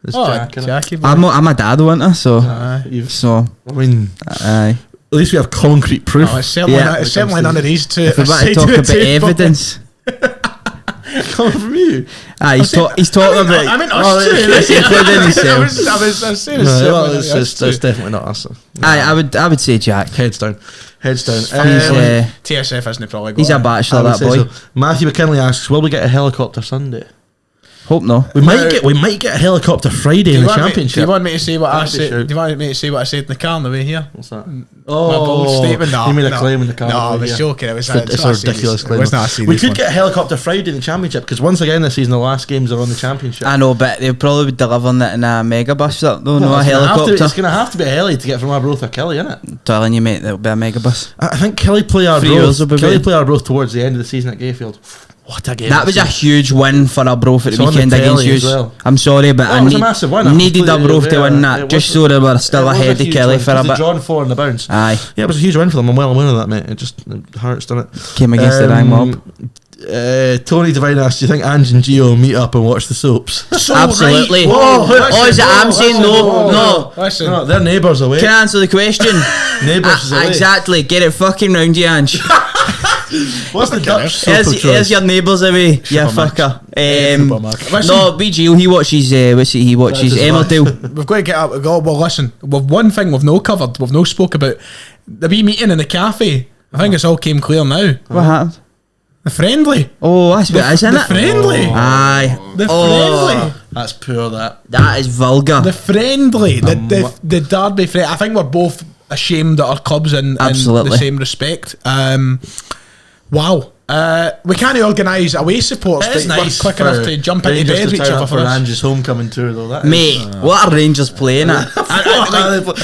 It's Oh, Jack, innit? Jackie. I'm a dad, wasn't I? So, I mean, aye. at least we have concrete proof. Oh, it's certainly, Yeah. not, it's certainly none of these two. If we want to talk about evidence, Coming from you. he's talking about. I mean, Oh, us two. okay. Including himself. I was saying No, certainly it's, us two. it's definitely not us. I would say Jack. Heads down. Heads down. TSF hasn't probably got He's a it. bachelor, I would that say boy. so. Matthew McKinley asks, will we get a helicopter Sunday? Hope no. We might get a helicopter Friday in the Do championship. you want me to say what I That'd be said? shout. Do you want me to say what I said in the car on the way here? What's that? My bold statement. No, you made a no. claim in the car. No, I over was here. joking. It was It's a ridiculous claim. It was not a serious We could one. get a helicopter Friday in the championship because once again this season the last games are on the championship. I know, but they'll probably be delivering it in a mega bus. Though, no, a it's helicopter. It's going to have to be a heli to get from Arbroath or Kelly, isn't it? Telling you, mate, that'll be a mega bus. I think Kelly play 3 years will Arbroath. be Kelly ready. play Arbroath towards the end of the season at Gayfield. What a game! That was a huge win for Arbroath at It's the on the weekend against telly you. as well. I'm sorry, but Oh, I it was a massive win. I needed completely Arbroath to aware. win that, It just was- so they were still It was ahead a of huge Kelly win, for a 'cause they bit. drawn 4 in the bounce. Aye, Yeah, it was a huge win for them. I'm well aware of that, mate. It just it hurts, doesn't it? came against the Rang mob. Tony Devine asked, do you think Ange and Gio meet up and watch the soaps? Absolutely. Whoa, Oh, is it? I'm saying no. Listen, No, they're neighbours away. Can I answer the question? Neighbours is away. Exactly. Get it fucking round you, Ange. What's the Dutch? Here's your neighbours away, you fucker. No, BG, he watches. He watches Emmerdale. We've got to get up. Well, listen. With one thing we've no covered, we've no spoke about the wee meeting in the cafe. I think it's all came clear now. What happened? The friendly. Oh, that's what it is, isn't The it? friendly. Aye. The friendly. That's poor. That is vulgar. The friendly. The Derby friendly. I think we're both ashamed that our club's in the same respect. Wow. We can't organise away supports, but nice we're quick enough to jump into bed with each other for Ange's homecoming tour, though. That Mate, what are Rangers playing at?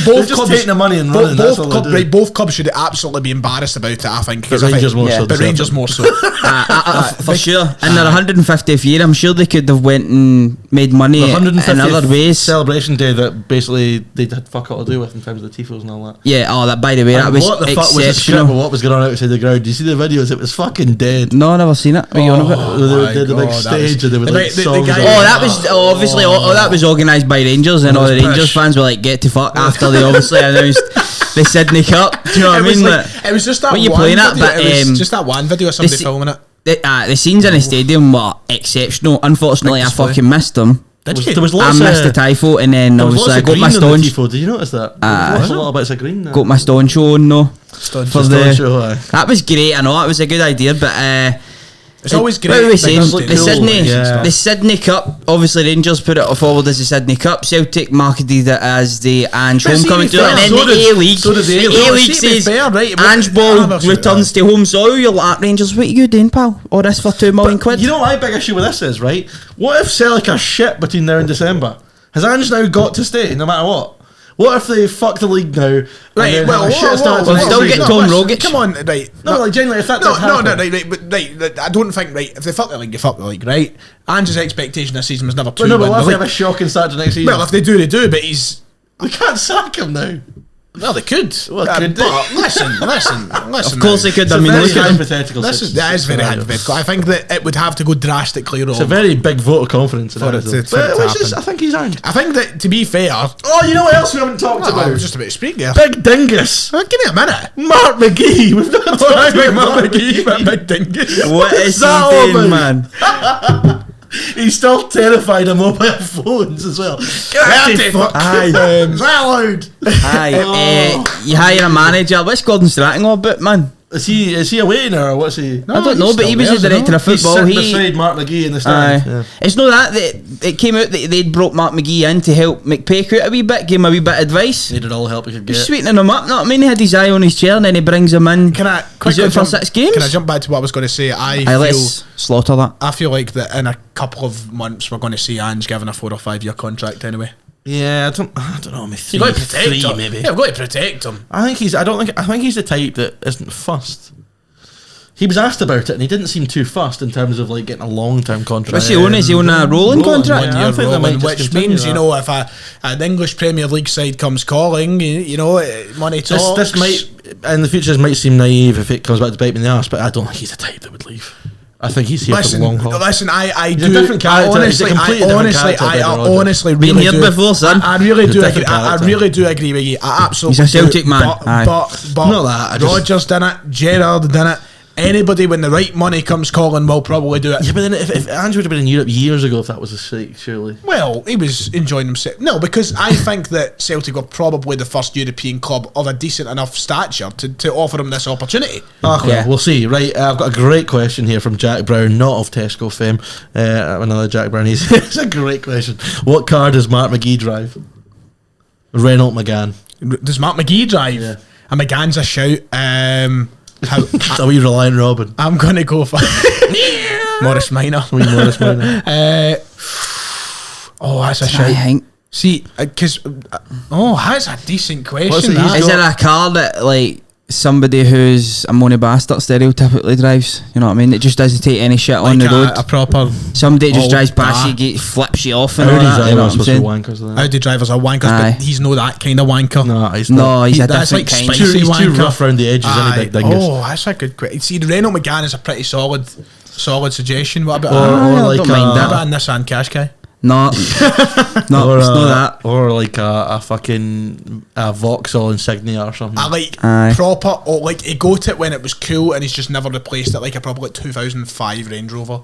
Both clubs taking the money and running. Both clubs should absolutely be embarrassed about it, I think. But Rangers more so. But Rangers more so. For sure. In their 150th year, I'm sure they could have went and made money in other ways. Celebration day that basically they had fuck all to do with in terms of the tifos and all that. Yeah, that by the way, that was what the fuck was the script of what was going on outside the ground? Do you see the videos? It was fucking dead. No, I never seen it. What are you on about? They did the big stage and they would like songs. That was obviously that was organised by Rangers, and all the Rangers fans were like, "Get to fuck!" After they obviously announced the Sydney Cup. Do you know what I mean? It was just that what one you playing video. At, but, it was just that one video of somebody filming it. The scenes in the stadium were exceptional. Unfortunately, I fucking missed them. There was I missed the typho, and then obviously I got my stone. Did you notice that? There's a lot of bits of green. Got my stone show on though. Stone show. That was great. I know it was a good idea, but it's always great. What were we saying? The The Sydney Cup. Obviously, Rangers put it forward as the Sydney Cup. Celtic marketed it as the Ange homecoming tour, and then the A-League. The A-League says Ange Ball returns to home soil. You're like, Rangers, what are you doing, pal? All this for £2 million quid? You know what my big issue with this is, right? What if Celtic are shit between now and December? Has Ange now got to stay no matter what? What if they fuck the league now? Right, well, don't get Tom Rogic. Come on, right? No, like genuinely, if that no, did happen, right, but right, I don't think right. If they fuck the league, they fuck the league, right? Ange's expectation this season was never to but what if they have a shocking start to next season? Well, if they do, they do. But they can't sack him now. Well, they could. Well, but listen. Of course they could. I mean, look at hypotheticals. That is very hypothetical. I think that it would have to go drastically wrong. It's a very big vote of confidence for it to happen. I think he's earned. I think that, to be fair... Oh, you know what else we haven't talked about? I was just about to speak there. Big dingus. Give me a minute. Mark McGee. We've not talked about Mark McGee, but big dingus. What is he doing, man? He's still terrified of mobile phones as well. Aye. Is that allowed? Aye. You hire a manager. What's Gordon Strachan all about, man? Is he away now or what's he? I don't know, but he was the director of football. He's sitting beside Mark McGee in the stand. Yeah. It's not that it came out that they'd brought Mark McGee in to help McPake out a wee bit, give him a wee bit of advice. Needed all the help he could get. Sweetening him up, know what I mean? He had his eye on his chair and then he brings him in. Can I he's out for 6 games? Can I jump back to what I was going to say? Let's slaughter that. I feel like that in a couple of months we're going to see Ange given a 4 or 5 year contract anyway. Yeah, I don't know. Maybe you've got to protect him. Maybe. Yeah, I've got to protect him. I think he's the type that isn't fussed. He was asked about it and he didn't seem too fussed in terms of like getting a long-term contract. What's he on? Is he on a rolling contract? Yeah, which means, you know, if an English Premier League side comes calling, you know, money talks. This might, in the future, might seem naive if it comes back to bite me in the arse, but I don't think he's the type that would leave. I think he's here for the long haul. Listen, I he's do. A different character. I honestly really been here do. Before, son. I really do agree. I really do agree with you. I absolutely. He's a Celtic man. But not that. Rodgers done it. Gerrard done it. Anybody when the right money comes calling will probably do it. Yeah, but then if Ange would have been in Europe years ago, if that was a stake, surely. Well, he was enjoying himself. No, because I think that Celtic were probably the first European club of a decent enough stature to offer him this opportunity. Okay, yeah. We'll see. Right, I've got a great question here from Jack Brown, not of Tesco fame. Another Jack Brown. It's a great question. What car does Mark McGee drive? Renault Megane. Does Mark McGee drive? Yeah. And Megane's a shout. Are we Reliant Robin? I'm going to go for Morris Minor. Morris Minor. That's a shout. See, because that's a decent question. Is there a car that like somebody who's a money bastard stereotypically drives? You know what I mean? It just doesn't take any shit like on the road. A proper somebody just drives past you, flips you off, and all that. You know what I'm saying? Audi drivers are wankers, but he's not that kind of wanker. No, he's not. No, he's a different kind. He's too rough around the edges. Any big dingus. Oh, that's a good question. See, the Renault Megane is a pretty solid suggestion. What about or like a Nissan Qashqai? No, it's not that. Or like a fucking Vauxhall insignia or something. I like Aye. proper, or like he got it when it was cool, and he's just never replaced it like a proper like 2005 Range Rover.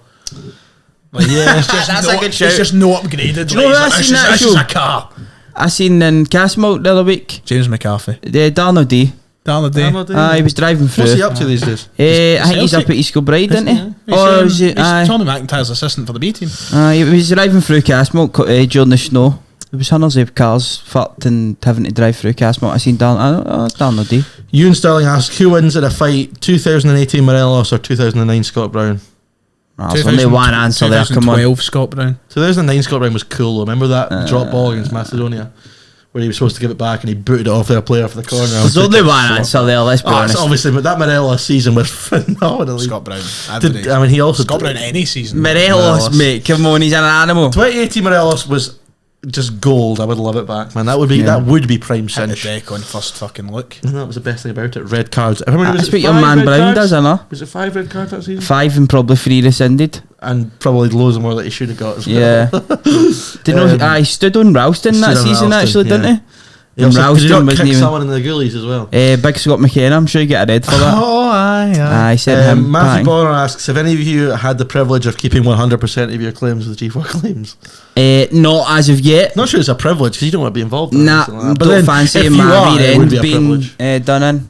Like, Yeah. it's just That's no, a good shout. it's just no upgraded. Do you know like, what I it's seen like, that this is show? a car. I seen in Castlemount the other week. James McCarthy. Darnell D. The other day. He was driving through. What's he up to these days? I think he's up at East Kilbride, isn't he? Or is it? He's Tommy McIntyre's assistant for the B team. He was driving through Castlemount during the snow. There was hundreds of cars fucked and having to drive through Castlemount. I seen Darnell D. Ewan Sterling asks, who wins in a fight, 2018 Morelos or 2009 Scott Brown? There's only one answer there, come on. 2012 Scott Brown. 2009 Scott Brown was cool though. Remember that drop ball against Macedonia? Where he was supposed to give it back and he booted it off their player for the corner. There's only one answer there, let's be honest. Obviously, but that Morelos season was phenomenal. Scott Brown. I mean, he also... Scott Brown any season. Morelos, mate, come on, he's an animal. 2018 Morelos was just gold. I would love it back, man. That would be prime Hit the cinch. deck on first fucking look. And that was the best thing about it. Red cards. I remember, That's what your man Brown does, I know. Was it 5 red cards that season? 5 and probably 3 rescinded. And probably loads more that he should have got as well. Yeah. Did you know he stood on Ralston that stood on season Ralston, actually, didn't yeah. he? He also Ralston did not wasn't kick even- someone in the goalies as well. Big Scott McKenna, I'm sure you get a red for that. Oh, aye. I said him. Matthew bang. Bonner asks, have any of you had the privilege of keeping 100% of your claims with G4 Claims? Not as of yet. Not sure it's a privilege because you don't want to be involved in Nah, anything like that. But don't then, fancy if my you are, rear it would end be a being privilege. done in.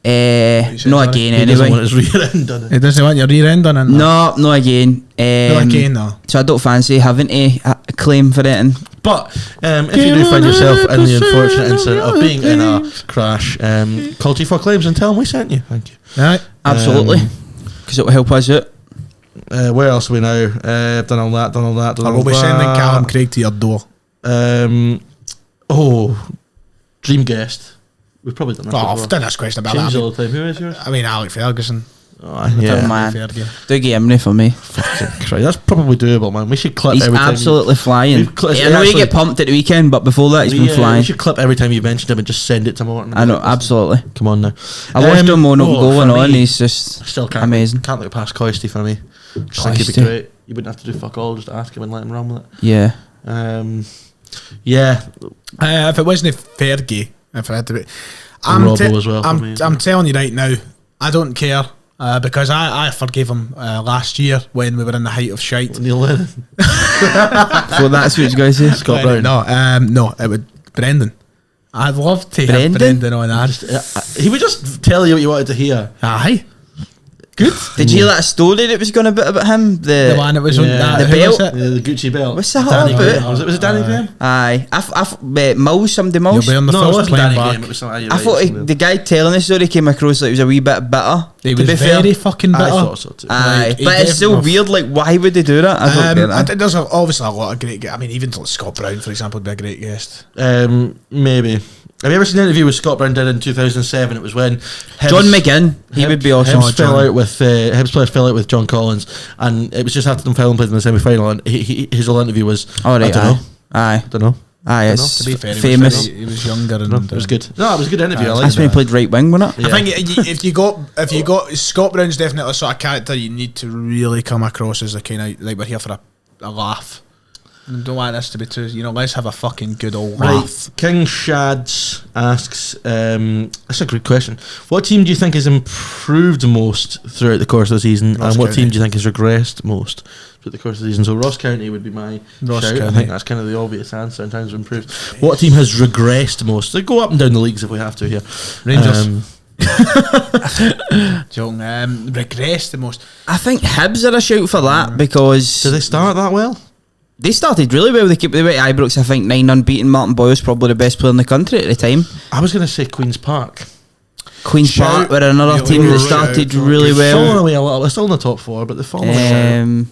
said, No sorry? again He doesn't want anyway. his rear end done. He doesn't want your rear end on it. No again. No again, though. So I don't fancy having to claim for it. But if you do find yourself in the unfortunate incident of being in a crash, call G4 Claims and tell them we sent you. Thank you. Right. Absolutely. Because it will help us out. Where else are we now? Done all that. Or we'll be sending Callum Craig to your door. Dream guest. We've probably done that. Oh, I've before. done this question about Change that. all the time. Who is yours? I mean, Alec Ferguson. Oh, yeah. Man. Fergie. Dougie Emery for me. Fucking Christ, that's probably doable, man. We should clip He's every time. absolutely flying. We've cl- I know you get pumped at the weekend, but before that he's been We flying. should clip every time you mentioned him and just send it to Morton. I know, absolutely. Come on now. I watched him on going for on. me, He's just still can't amazing. Can't look past Coisty for me. Just think he'd be Coisty. great. You wouldn't have to do fuck all. Just ask him and let him run with it. Yeah. Yeah. If it wasn't Fergie, if I had to be, Robbo as well for me. I'm telling you right now, I don't care because I forgave him last year when we were in the height of shite. Neil Lennon. So that's what you guys say. Scott Brown. No, it would Brendan. I'd love to have Brendan? Brendan on that. He would just tell you what you wanted to hear. Aye, good. Did you hear that story that was going a bit about him? The one that was on that. The who was belt. it? The Gucci belt. What's that Danny all Graham. about? Was it Danny Graham? Aye. Mills, somebody You'll Mills. be on the No, it first wasn't plane Danny back. Graham. It was something. I thought the guy telling the story came across like he was a wee bit bitter. He to was be fair. very fucking bitter. I thought so too. Aye, Like, he but it's gave still him a- weird. Like, why would they do that? I don't get that. There's obviously a lot of great. I mean, even Scott Brown, for example, would be a great guest. Maybe. Have you ever seen the interview with Scott Brown did in 2007? It was when John McGinn, he would be awesome. Hibs fell out with Hibs players fell out with John Collins, and it was just after them played in the semi-final, and his whole interview was All right, I don't know. aye, Dunno. it's To be fair, famous. he was younger and It was good. No, it was a good interview. I liked That's when it. he played right wing, wasn't it? Yeah. I think if you got Scott Brown's definitely a sort of character you need to really come across as a kind of like we're here for a laugh. And don't want this to be too. Let's have a fucking good old laugh. Right, King Shads asks, that's a great question. What team do you think has improved most throughout the course of the season, Ross and what County. team do you think has regressed most throughout the course of the season? So Ross County would be my Ross shout. I County. think that's kind of the obvious answer in terms of improved. What team has regressed most? They go up and down the leagues if we have to here. Rangers. Joking. Regress the most. I think Hibs are a shout for that because Did they start that well? they started really well. They went to Ibrox, I think 9 unbeaten. Martin Boyle's probably the best player in the country at the time. I was going to say Queen's Park. Queen's Shout. Park were another Yeah, team we that were started right out. really They've fallen well. away a little. They're still in the top 4, but they've fallen away.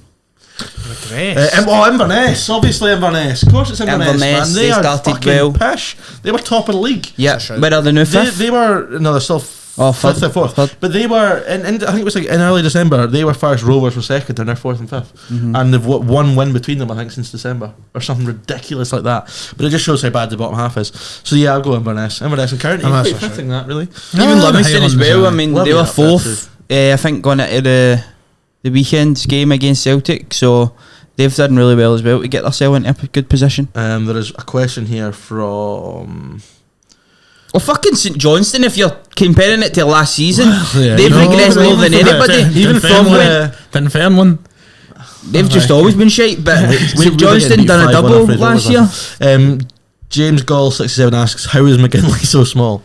Regress. Inverness, obviously Inverness. Of course it's Inverness, Inverness, man. they are started fucking well. pish. They were top of the league. Yeah, That's right. where are they now? Fifth? They were no, they're still fifth third, or fourth. third. But they were in I think it was like in early December. They were first. Rovers were second, and they're fourth and fifth. And they've one win between them, I think, since December or something ridiculous like that. But it just shows how bad the bottom half is. So yeah, I'll go Inverness and County. Inverness Wait, for I sure. think that really. Even Livingston as well. I mean, Lovely they were up there fourth. I think going into the weekend's game against Celtic. So They've done really well as well to get themselves into a good position. There is a question here from. Well, fucking St Johnstone, if you're comparing it to last season, Yeah, they've regressed more than anybody. Even from Dunfermline. They've just always been shite, but St Johnstone done a double last year. James Gall 67 asks, how is McGinley so small?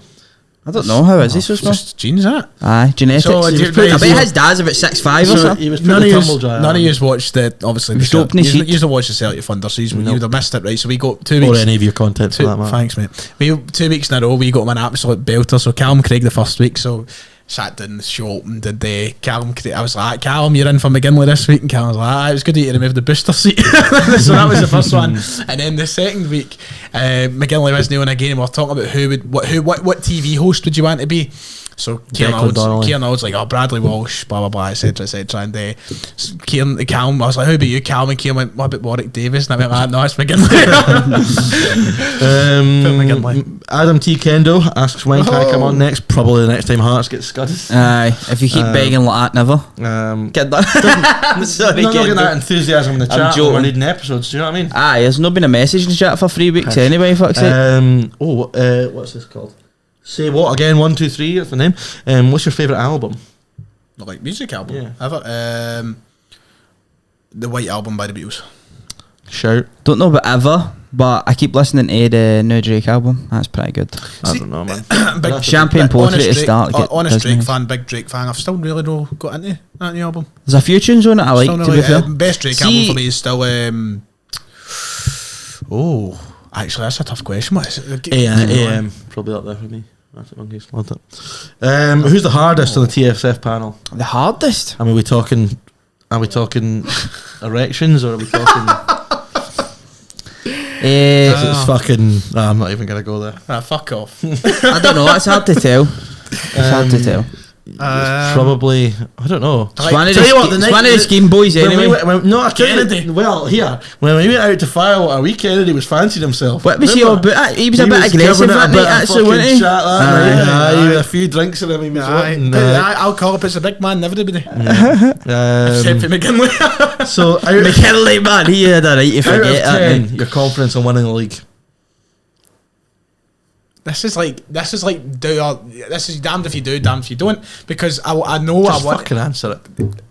I don't know, how is he so small? Just genes, isn't it? Aye, genetics. So, I bet his dad's about 6'5" or something. He was None pretty of tumble dry. yous watched the obviously the Just open his you sheet. used to watch the Celtic Thunder, so you would have missed it, right? So we got 2 Or weeks. any of your content for that matter. Thanks, mate. 2 weeks in a row, we got him an absolute belter. So Callum Craig the first week, so sat down, the show opened, and Callum Craig, I was like, Callum, you're in for McGinley this week, and Callum was like, it was good to remove the booster seat. So that was the first one, and then the second week, McGinley was new, and again we were talking about what TV host would you want to be. So Kieran Old's like, Bradley Walsh, blah blah blah, etc etc. And Callum, I was like, how about you, Callum? And Kieran went, what about Warwick Davis? And I went, no, it's McGinley. Adam T. Kendo asks, when can I come on next? Probably the next time Hearts get scudded. Aye, if you keep begging like that, never. I'm Get that. Sorry, not getting Kendo. that enthusiasm in the chat when joking. we're needing episodes, do you know what I mean? Aye, there's not been a message in the chat for 3 weeks anyway, fuck's sake. What's this called? Say what again? 1, 2, 3. That's the name. What's your favourite album? Like music album, Yeah. ever. The White Album by the Beatles. Shout. Don't know about ever, but I keep listening to the new Drake album. That's pretty good. I don't know, man. Big Champagne Portrait to start. Honest Drake fan, big Drake fan. I've still really not got into that new album. There's a few tunes on it I like, Still to be fair. best Drake album for me is still. Actually, that's a tough question. What is it? AM. Probably up there for me. That's it, Monkeys. Loved it. Who's the hardest on the TFF panel? The hardest? I mean, are we talking erections, or are we talking... It's fucking... I'm not even going to go there. Fuck off. I don't know, it's hard to tell. It's hard to tell. It's probably... I don't know. It's one of the scheme boys anyway. Kennedy. Well, here, when we went out to Firewater, Kennedy was fancying himself. What was he all about? He was a bit aggressive that night, actually, wasn't he? Aye, a few drinks in him. He was wanting, alcohol is a big man, everybody. Except for McGinley. So, McKinley, man, he had a right to out forget of that. 10, your confidence on winning the league. This is damned if you do, damned if you don't, because I know Just I want fucking answer it.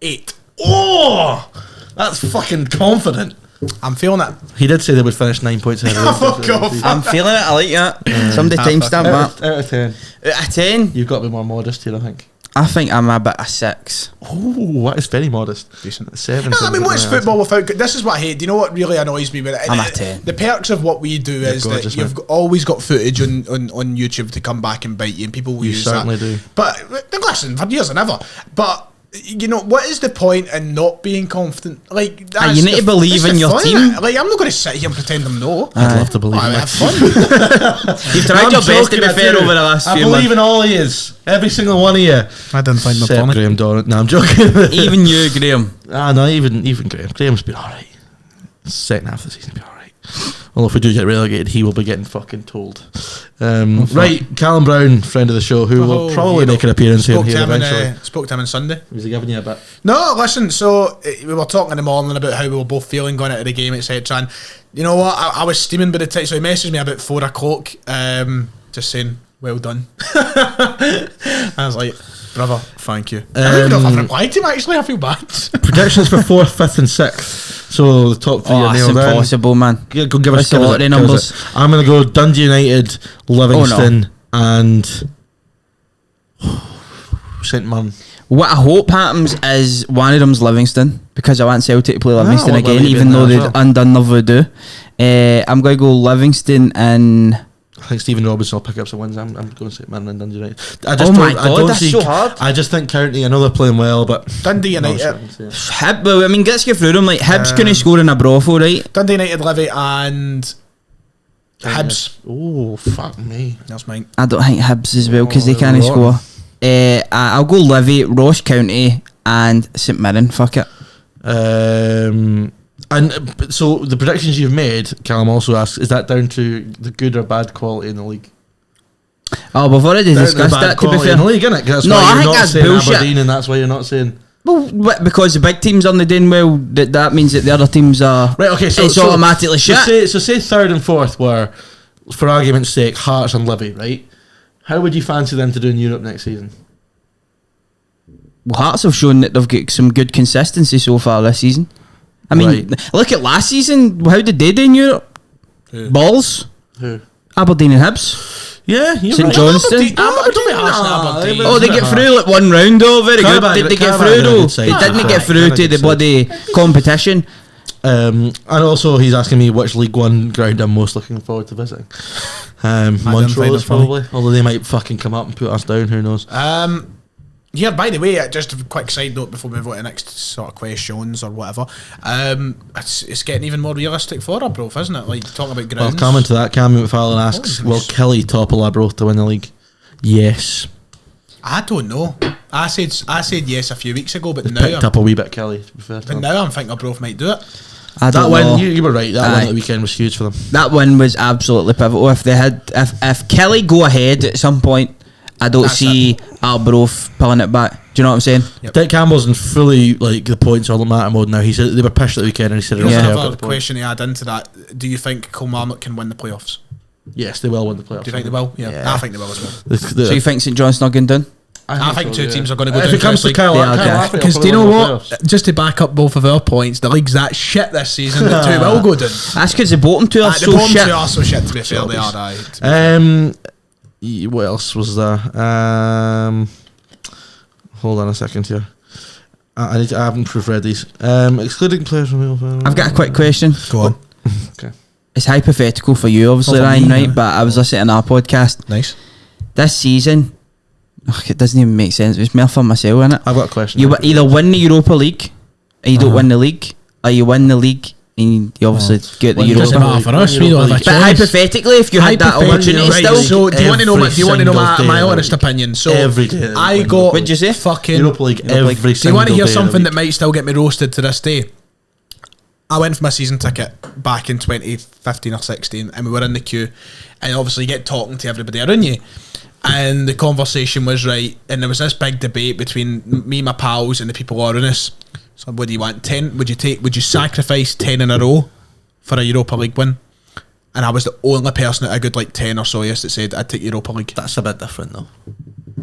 8. Oh, that's fucking confident. I'm feeling it. He did say they would finish 9 points ahead of Fuck off. I'm feeling it, I like that. Somebody timestamp that. Out of 10. Out of 10? You've got to be more modest here, I think. I think I'm a bit of 6. Oh, that is very modest. Decent. 7. I mean, what's football without? This is what I hate. Do you know what really annoys me with it? I'm a 10. The perks of what we do is gorgeous, that you've always got footage on YouTube to come back and bite you, and people will You use certainly that. do. But listen, for years and ever. But you know, what is the point in not being confident? Like, that's you need to believe it's the in your fun, team. innit? Like, I'm not going to sit here and pretend I'm no. I'd love to believe in have my fun. You've tried your best to be fair over the last I few believe months. in all of yous. Every single one of you. I didn't find my Except funny. Graham Dorrant. No, I'm joking. Even you, Graham. No, even Graham. Graham's been alright. Second half of the season will be alright. Although if we do get relegated, he will be getting fucking told. Right, Callum Brown, friend of the show, who will probably make an appearance here eventually. Spoke to him on Sunday. Was he giving you a bit? No, listen, so we were talking in the morning about how we were both feeling going into the game, etc. And you know what? I was steaming by the time, so he messaged me about 4 o'clock, just saying, well done. I was like, brother, thank you. I don't even know if I've replied to him, actually. I feel bad. Predictions for 4th, 5th and 6th. So the top 3 are That's nailed down. impossible, man. Go give us That's a lot of numbers. I'm going to go Dundee United, Livingston and St Mirren. What I hope happens is one of them's Livingston, because I want Celtic to play Livingston I want again, Livingston even though there they've as well. undone their voodoo. I'm going to go Livingston and... I think Stephen Robinson will pick up some wins. I'm going to say Man and Dundee United. Oh my God, that's so hard. I just think County, I know they're playing well, but Dundee United. Well, I mean, let's get through them. Like, Hibs couldn't score in a brothel, right? Dundee United, Livy and Hibs. Oh, fuck me. That's mine. I don't think Hibs as well, because they they're can't score. rotten. I'll go Livy, Ross County and St Mirren. Fuck it. And so the predictions you've made, Callum also asks, is that down to the good or bad quality in the league? Oh, we've already Down to the discussed bad that, to be quality fair. in the league, innit? 'Cause that's No, why I you're think not that's saying bullshit. Aberdeen, and that's why you're not saying... Well, because the big teams aren't doing well, that means that the other teams are Right, okay, so it's automatically shit. So say third and fourth were, for argument's sake, Hearts and Livy, right? How would you fancy them to do in Europe next season? Well, Hearts have shown that they've got some good consistency so far this season. I mean, look at last season. How did they do in Europe? Balls. Who? Aberdeen and Hibs. Yeah, you're St right. Johnstone. Oh, they get through like one round though. Very good. Did they get through though? They didn't get through to the bloody competition. And also, he's asking me which League One ground I'm most looking forward to visiting. Montrose, probably. Although they might fucking come up and put us down. Who knows? Yeah, by the way, just a quick side note before we move on to the next sort of questions or whatever. It's getting even more realistic for Arbroath, isn't it? Like, talking about grounds. Well, coming to that, Cameron McFarlane asks, will Kelly topple Arbroath to win the league? Yes. I don't know. I said yes a few weeks ago, but They now picked up a wee bit, Kelly, to be fair to them. now I'm thinking Arbroath might do it. I That don't win, know. you were right, that win Aye. at the weekend was huge for them. That win was absolutely pivotal. If Kelly go ahead at some point, I don't That's see Arbroath pulling it back. Do you know what I'm saying? Yep. Dick Campbell's in fully, like, the points all that matter mode now. He said they were pushed at the weekend and he said, Here's "Okay, I've got another the point." question to add into that. Do you think Kilmarnock can win the playoffs? Yes, they will win the playoffs. Do you think they will? Yeah. I think they will as well. So you think St John's not going done? I think two teams are going to go If down it comes to first Kyle, They are, yeah. because do you know what? Just to back up both of our points, the league's that shit this season that two will go down. That's because the bottom two are The so bottom shit. two are so shit, to be fair. They are, aye. What else was there? Hold on a second here. I haven't proofread these. Excluding players from I've got a quick question. Go on. Okay. It's hypothetical for you, obviously, Oh, for Ryan, me, right? yeah. But I was listening to our podcast Nice. this season. It doesn't even make sense. It's more for myself, innit? I've got a question. You either win the Europa League, or you don't win the league, or you win the league and you obviously get the Well, it doesn't Europa. matter for us, we don't have a But choice. hypothetically, if you had that opportunity Right, still, so do you want to know Every my single day honest of the week. opinion? So Every day of the I week. got What'd you say? fucking Europa League Europa League. every Do you single want to hear day of the something that week. might still get me roasted to this day? I went for my season ticket back in 2015 or 16 and we were in the queue and obviously you get talking to everybody around you and the conversation was right and there was this big debate between me, my pals and the people around us. So what do you want? 10? Would you sacrifice 10 in a row for a Europa League win? And I was the only person at a good like 10 or so yes that said I'd take Europa League. That's a bit different though.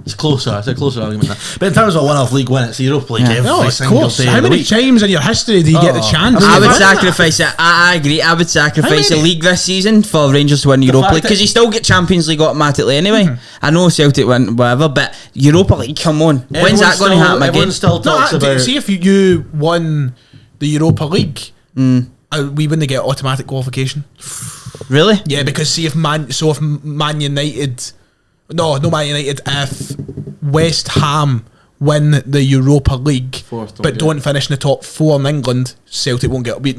It's closer. It's a closer argument. Than that. But in terms of a one-off league win, it's the Europa League Yeah. every No, of single course. day. How of the many week. times in your history do you get the chance? I would How sacrifice it. I agree. I would sacrifice the many? league this season for Rangers to win Europa fact League that- because you still get Champions League automatically anyway. I know Celtic win whatever, but Europa League, come on, when's that going to happen again? Everyone still talks about. See if you won the Europa League, we wouldn't get automatic qualification. Really? Yeah, because see if Man United, no Man United, if West Ham win the Europa League Fourth, but don't finish in the top 4 in England, Celtic won't get we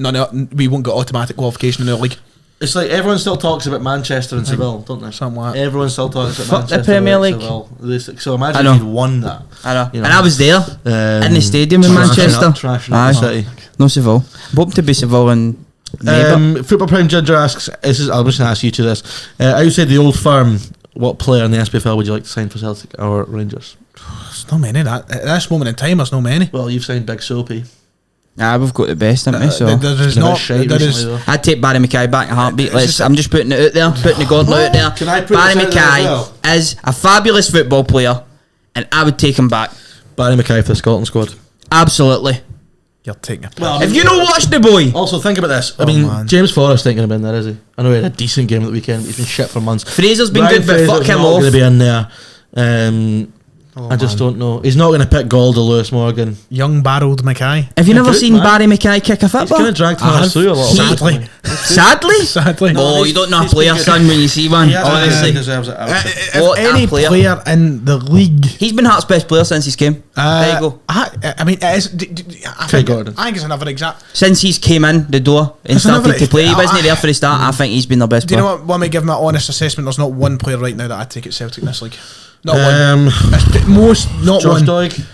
won't get automatic qualification in the league. It's like everyone still talks about Manchester and Seville, don't they? Something like that. Everyone still talks about Fuck the Manchester Premier and League. Seville. So imagine I know. if you'd won that. I know. You know. And I was there in the stadium in trashing Manchester. up, trashing up Aye. the city. No Seville. I'm hoping to be Seville and Football Prime Ginger asks, I'm just going to ask you two this. Outside the old firm, what player in the SPFL would you like to sign for Celtic or Rangers? There's no many at this moment in time. There's no many. Well, you've signed Big Soapy. we've got the best, haven't we? So There is Been a bit not. shite There is. recently, though. I'd take Barry Mackay back in a heartbeat. It's just I'm just putting it out there, putting the gauntlet out there. Can I put Barry this out there Mackay as well? is a fabulous football player, and I would take him back. Barry Mackay for the Scotland squad. Absolutely. You're taking it. Well, If you don't watch the boy, Also, think about this. I Oh, mean, man. James Forrest ain't going to be in there, is he? I know he had a decent game at the weekend, but he's been shit for months. Fraser's been Ryan good, but Fraser's fuck him not off. going to be in there. I just don't know. He's not going to pick Gold or Lewis Morgan. Young barreled Mackay. Have you never good, seen man. Barry Mackay kick a He's football? kind of dragged us through a little Sadly. bit. Sadly? Sadly. Oh, you don't know a he's player, been good. son, when you see one. He Honestly. deserves it. I would say. If What a any player. player in the league, He's been Hearts' best player since he's came. There you go. I mean, it is, I think, Gordon. I think it's another exact. Since he's came in the door and It's another- started to play, he wasn't I- there for the start. I think he's been their best Do you player. know what? When we give my honest assessment, there's not one player right now that I'd take at Celtic in this league. Not one. Not Josh one. Doig.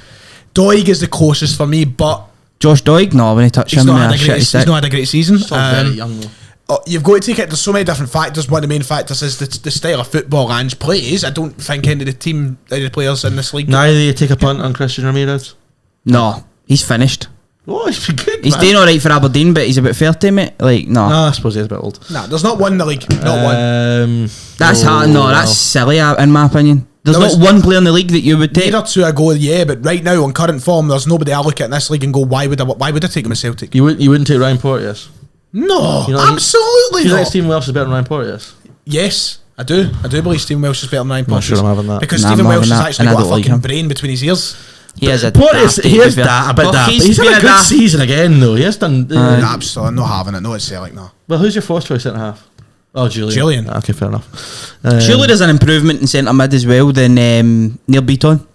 Doig is the closest for me, but Josh Doig? No, when he touched he's him, not, had a shit, great, he's he's not had a great season. Still very young though. You've got to take it. There's so many different factors. One of the main factors is the style of football Ange plays. I don't think any of the players in this league. Neither you take a punt on Christian Ramirez. No, He's finished. Oh, he's been good. He's doing alright for Aberdeen, but he's about 30, mate. Like, no. I suppose he's a bit old. Nah, there's not one in the league. Not one. That's hard. No, that's silly, in my opinion. There's There not was- one player in the league that you would take. Year or two ago, yeah, but right now on current form, there's nobody I look at in this league and go, why would I take him at Celtic? You wouldn't take Ryan Porteous? No, You know, absolutely You not. think Stephen Welsh is better than Ryan Porteous? Yes, I do. I do believe Stephen Welsh is better than Ryan Not Porteous. sure I'm having that. Because Nah, Stephen I'm Welsh has having that, actually and I got a don't like fucking him. brain between his ears. He is a Porteous, daft, he to is be fair. that, a bit Well, daft. He's been had a good daft. season again, though. He has done. Absolutely, I'm not having it. No, it's Celtic now. Well, who's your fourth choice centre half? Oh, Julian. Okay, fair enough. Surely there's an improvement in centre mid as well than Neil Beaton.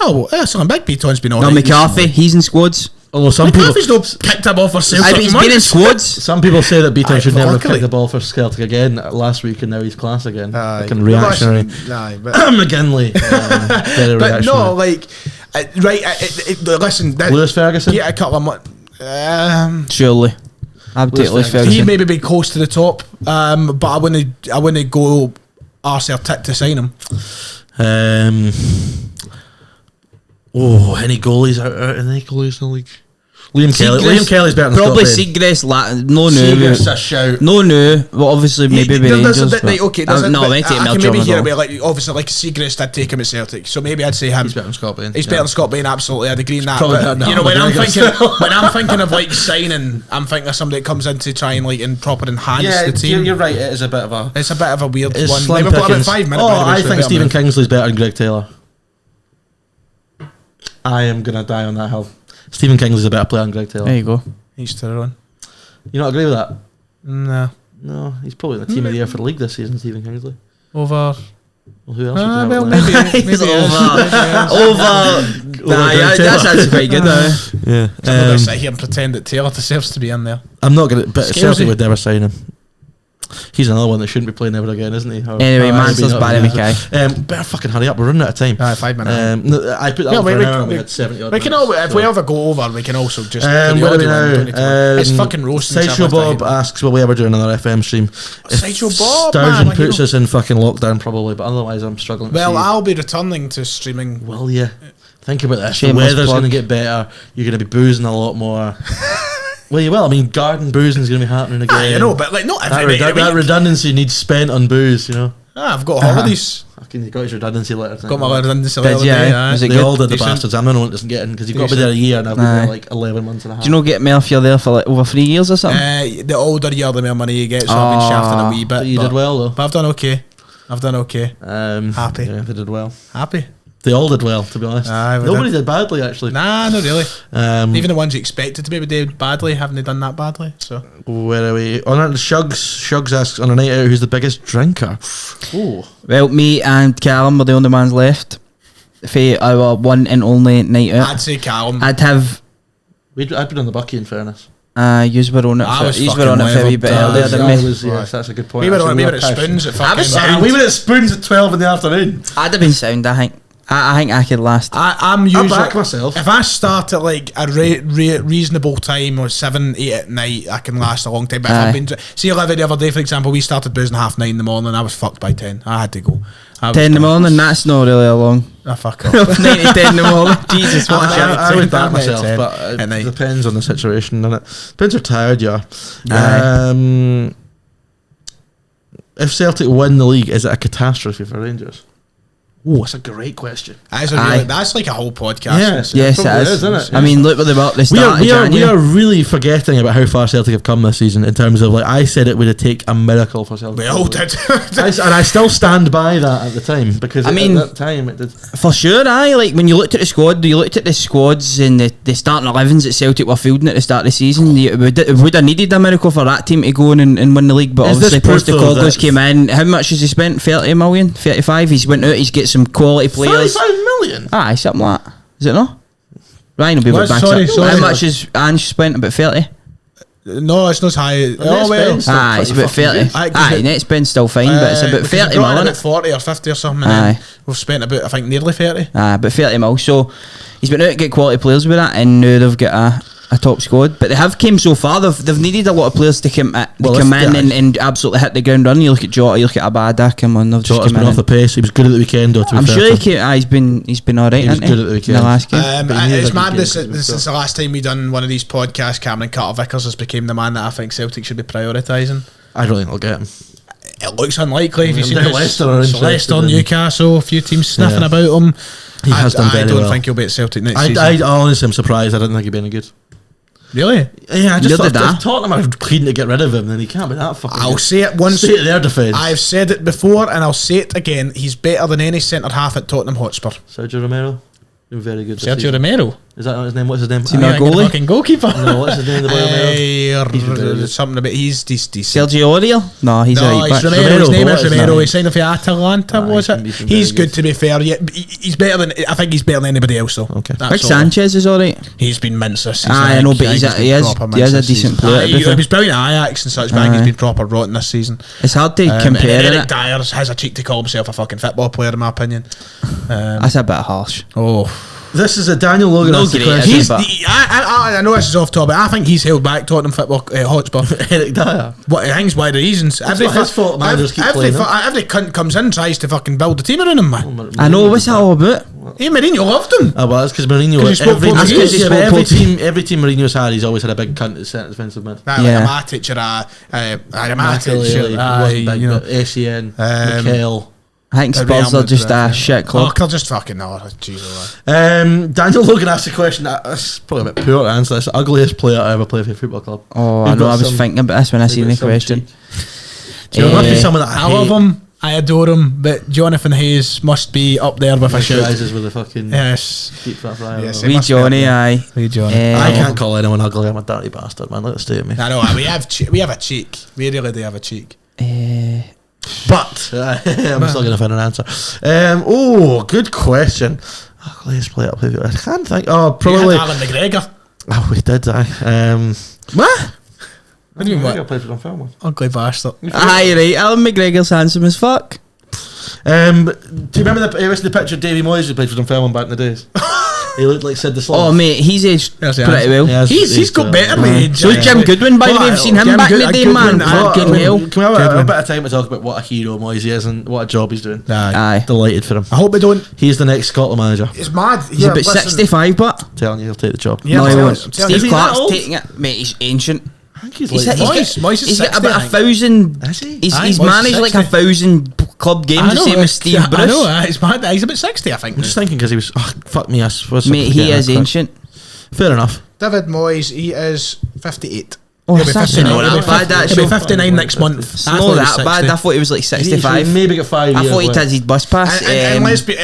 Oh, well, something big. Beaton's been on. No, McCarthy, he's in squads. Although some McCarthy's not picked him off for Celtic. He's been in squads. Some people say that Beaton Aye, should never have luckily. kicked the ball for Celtic again last week, and now he's class again. Aye. Fucking reactionary. Aye, but McGinley. Very but reactionary. no, like, listen. Lewis Ferguson. Yeah, a couple of months. Surely. I would take Lewis Ferguson. He'd Ferguson. maybe be close to the top, but I wouldn't go arse or tit to sign him. Any goalies out? Any goalies in the league? Liam Kelly. Seagrass- Liam Kelly's better than Probably Scott Bain. Seagrass, no Seagrass new. a shout. No. Well, obviously, maybe be Rangers. Okay, but- no, I might take I can Melcher maybe as hear well. it, like, obviously, like Seagrass did take him at Celtic, so maybe I'd say him. He's better than Scott Bain. He's better than Scott Bain, absolutely. I'd agree on that. probably But, better than you know, when I'm McGregor still. thinking of like signing, I'm thinking of somebody that comes in to try and like proper enhance Yeah, the team. you're right. It is a bit of a. It's a bit of a weird It's one. slim Like, we've got about pickings. 5 minutes. Oh, by the way, I so think better Stephen move. Kingsley's better than Greg Taylor. I am gonna die on that hill. Stephen Kingsley's a better player than Greg Taylor. There you go. He's to run. You not agree with that? No. No, he's probably the team of the year for the league this season, Stephen Kingsley. Over. Well, who else? would you have Well, it there? maybe. Maybe He's it is. over. Nah, yeah, that's actually quite good though. Yeah, I'm not going to sit here and pretend that Taylor deserves to be in there. I'm not gonna. But Scalesy. Celtic would never sign him. He's another one that shouldn't be playing ever again, isn't he? Anyway, Mansell's Barry Mackay. Better fucking hurry up. We're running out of time. 5 minutes. No, I put that Yeah, on for we- an hour and we we- had 70 odd We can minutes, all, if so. we ever go over, we can also just. Where are we now? It's fucking roasting. Sideshow Bob asks, will we ever do another FM stream? If Sideshow Bob, Sturgeon man, puts you know. us in fucking lockdown, probably, but otherwise I'm struggling. Well, to see. I'll be returning to streaming. Will you? Think about this. Shameless The weather's plug. going to get better. You're going to be boozing a lot more. Well, you will. I mean, garden boozing is going to be happening again. You know, but like not that, every night. that redundancy needs spent on booze, you know. I've got holidays. Fucking, you got his redundancy letter. Got my redundancy Did letter. you, today, aye? aye. Was it They good? all did, the Decent. bastards. I'm the only one that doesn't get in because you've got to be there a year and I've been there like 11 months and a half. Do you not get mail if you're there for like over 3 years or something? The older you are, the more money you get. So I've been shafting a wee bit. But you did well though. But I've done okay. Happy. Yeah, they did well. Happy. They all did well, to be honest. Aye, we Nobody did badly, actually. Nah, not really. Um, Even the ones you expected to maybe do badly, haven't they done that badly? So Where are we? On our Shugs asks, on a night out, who's the biggest drinker? Oh, Well, me and Callum were the only ones left for our one and only night out. I'd say Callum. I'd have I'd been on the bucky in fairness. yous were on it. I was Yous were on it for a wee fucking bit leveled, earlier than me. Yes, that's a good point. we were actually. at Spoons at fucking. We were at Spoons at 12 in the afternoon. I'd have been sound, I think. I think I could last. I'm I usually. back myself. If I start at like a reasonable time or 7, 8 at night, I can last a long time. But if Aye. I've been see 11 the other day, for example, we started boozing 9:30 in the morning. I was fucked by 10. I had to go. 10 in the morning, that's not really a long. Ah, fuck off. 9 to 10 in the morning. Jesus, what a Aye, shout. I would back I'm at myself, 10 but at it night. depends on the situation, doesn't it? Depends how tired you are. Aye. If Celtic win the league, is it a catastrophe for Rangers? Oh, that's a great question. That's like a whole podcast. Yes, probably it is. isn't it? I mean, look what they were at the We start are, of January. we are really forgetting about how far Celtic have come this season in terms of, like, I said it would take a miracle for Celtic. We all did. And I still stand by that at the time because I mean, at that time it did. For sure, aye. Like when you looked at the squad, you looked at the squads and the starting 11s that Celtic were fielding at the start of the season. We would have needed a miracle for that team to go in and win the league. But Is this obviously, proof, though, Postacoglu's that- came in. How much has he spent? 30 million, 35. He's went out. He's get some quality players. 35 million. Aye, something like that. Is it not? Ryan will be able to What? back Sorry, up. sorry. How much has Ange spent? About 30. No, it's not as high. Oh, well. spend's still Aye, it's pretty about fucking 30. good. Aye, 'cause Aye, net spend's still fine, but it's about because 30 we brought in million. about 40 or 50 or something. And Aye. then we've spent about, I think, nearly 30. But 30 mil. So he's been out to get quality players with that, and now they've got a top squad, but they have came so far. They've needed a lot of players to come in and absolutely hit the ground running. You look at Jota, you look at Abada, come on, they've just Jota's come been in off the pace. He was good at the weekend, though. I'm sure he's been alright. He was good at the weekend. In the last game. It's mad. This is the last time we done one of these podcasts. Cameron Carter-Vickers has became the man that I think Celtic should be prioritising. I don't think they'll get him. It looks unlikely. If you see Leicester, Newcastle, a few teams sniffing about him. He has done very well. I don't think he'll be at Celtic next season. I honestly am surprised. I didn't think he'd be any good. Really? Yeah, I just thought if Tottenham are keen to get rid of him, then he can't be that fucking I'll good. say it once. Say it their defence. I've said it before and I'll say it again. He's better than any centre half at Tottenham Hotspur. Sergio Romero? Been very good. Sergio Romero? Is that not his name? What's his name? Is he not a goalie? Fucking goalkeeper. No, what's his name? The boy Romero? Something about he's decent. Sergio Oriol? No, he's No, right it's back. Romero. His name is Romero. Romero. He signed for Atalanta, was it? very He's good, to be fair. Yeah, he's better than. I think he's better than anybody else, though. Okay. That's Big all. Sanchez is alright. He's been mince this season. I know, but he is a decent player. He was brilliant at Ajax and such, but I think he's been proper rotten this season. It's hard to compare and it. Eric Dyer has a cheek to call himself a fucking football player, in my opinion. That's a bit harsh. This is a Daniel Logan asked the great, question. is it? I know this is off topic. I think he's held back Tottenham football Hotspur. Eric Dyer. What I think is why the reasons. Every not his fault managers keep playing him. every cunt comes in and tries to fucking build a team around him, man. I know, what's that all about? Hey, Mourinho loved him. Oh, well, that's because Mourinho. 'Cause he spoke Portuguese. Yeah, but He every spoke every team Mourinho's had, he's always had a big cunt at centre defensive mid. Like Yeah. a Matic or a Matic, you know. ACN, Mikel. I think Spurs are just a shit club. They're just fucking Jesus. Daniel Logan asked a question. That's probably a bit poor to answer. It's the ugliest player I ever played for a football club. Oh, I We've know. got I was some- thinking about this when I seen the some question. So there must be someone that I love him. I adore him, but Jonathan Hayes must be up there with a shout. Rises with a fucking Yes. deep fat fry. Yes, Yes, he Wee must be up Johnny, there. aye. Wee Johnny. I can't call anyone ugly. I'm a dirty bastard, man. Let it stay at me. I know we have a cheek. We really do have a cheek. But I'm still going to find an answer. Good question. Ugliest player I played with. I can't think. Oh, probably. Alan McGregor. Oh, we did. What? What do you mean? I What? played with on film. Ugly bastard. Aye, right. Alan McGregor's handsome as fuck. Do you remember the picture of Davy Moyes who played for Dunfermline back in the days? He looked like Sid the Sloth. Oh, mate, he's aged There's the pretty answer. well. Yeah, He's got better with age. So is Jim Goodwin, by the way. I've seen him Jim back in the Good- day, Goodwin, man. aye. Fucking hell. Can we have a Goodwin. bit of time to talk about what a hero Moyes is and what a job he's doing? Aye. Delighted for him. I hope we don't. He's the next Scotland manager. It's mad. He's about 65, but Telling you, he'll take the job. Yeah, no, I'm he telling won't. you, I'm telling Steve you. Is he that Clark's old? taking it. Mate, he's ancient. I think he's He's like Moyes is he's got 60, about I think. 1,000. Is he? He's Moyes is managed like 60. 1,000 club games, the same as Steve Bruce. I know. It's mad. He's about 60, I think. I'm just thinking because he was. Oh, fuck me, I was. Mate, he is ancient. Fair enough. David Moyes. He is 58. Oh, He'll be that's 59. not He'll be that bad, 50 that He'll be show. 59 next month. It's not that bad. I thought he was like 65. He's maybe got 5 I years. thought he left. did his bus pass. And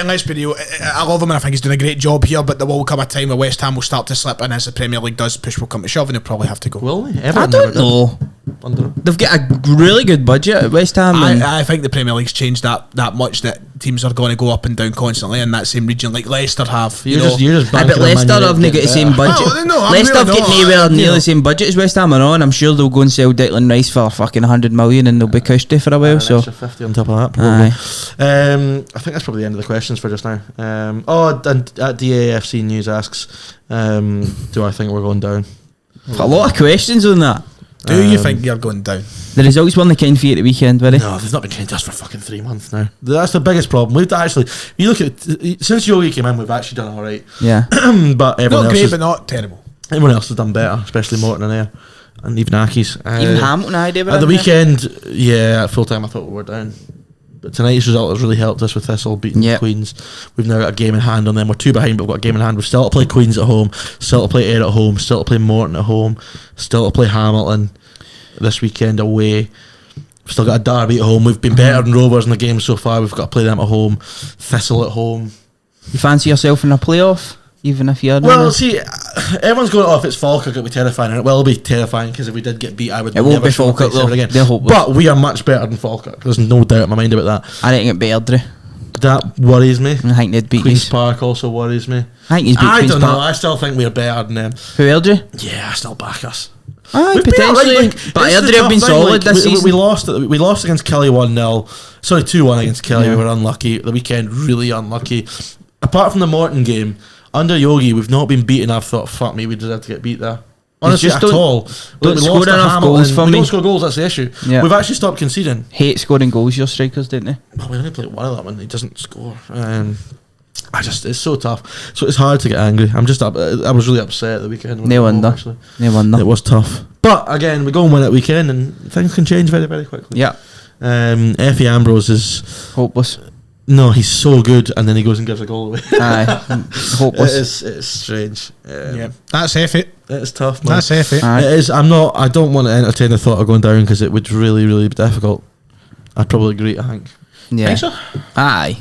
let's be real. I love him and I think he's doing a great job here. But there will come a time where West Ham will start to slip, and as the Premier League does, push will come to shove, and he'll probably have to go. Will he? I Everton don't never did. know. Under him. They've got a really good budget at West Ham. and I think the Premier League's changed that much that teams are going to go up and down constantly in that same region, like Leicester have. You're just I bet banking on Man Leicester United haven't got getting the same better. budget. Oh, no, I'm Leicester have really got not. nowhere near You know. the same budget as West Ham are on. I'm sure they'll go and sell Declan Rice for fucking 100 million and they'll be cushy for a while. An So extra 50 on top of that, probably. I think that's probably the end of the questions for just now. And at DAFC News asks, do I think we're going down? a lot of questions on that. Do you think you're going down? The results weren't kind for you at the weekend, were they? No, they've not been changed just for fucking 3 months now. That's the biggest problem. We've actually, you look at since Yogi came in, we've actually done all right. Yeah. But everyone Not else, great, has, but not terrible. everyone else has done better, especially Morton and Air, and even Aki's. Even Hamilton, I did. At the weekend, yeah, at full time, I thought we were down. But tonight's result has really helped us with Thistle beating Yep. Queens. We've now got a game in hand on them. We're 2 behind, but we've got a game in hand. We've still to play Queens at home, still to play Ayr at home, still to play Morton at home, still to play Hamilton this weekend away. We've still got a derby at home. We've been better than Rovers in the game so far. We've got to play them at home. Thistle at home. You fancy yourself in a playoff, even if you're Well, see, everyone's going, if it's Falkirk, it'll be terrifying. And it will be terrifying because if we did get beat, I would It won't never be show my Falkirk, face ever though. again. They're hopeless. But we are much better than Falkirk. There's no doubt in my mind about that. I reckon it'd be Airdrie. That worries me. I think they'd beat Queen's you. Park also worries me. I think he's beat I Queen's don't know. Park. I still think we're better than them. Who Airdrie? Yeah, I still back us. Aye, We've been potentially. alright, like, But this is the Airdrie have tough been thing, solid like, this we season. We lost against Kelly 1-0. Sorry, 2-1 against Kelly. Yeah. We were unlucky. The weekend, really unlucky. Apart from the Morton game, under Yogi, we've not been beaten. I've thought, fuck me, we deserve to get beat there. Honestly, just at all. don't We score lost to enough Hamilton. goals for we me. don't score goals, that's the issue. Yeah. We've actually stopped conceding. Hate scoring goals, your strikers, didn't they? Well, we only play one of them and he doesn't score. It's so tough. So it's hard to get angry. I was really upset at the weekend. No wonder. No wonder. It was tough. But again, we go and win at weekend and things can change very, very quickly. Yeah. Effie Ambrose is... Hopeless. No, he's so good and then he goes and gives a goal away. Aye. Hopeless. It's strange. Yeah, that's effort. It's tough, man. That's effort. Aye. It is. I don't want to entertain the thought of going down because it would really, really be difficult. I'd probably agree, I think. Yeah. Think so? Aye.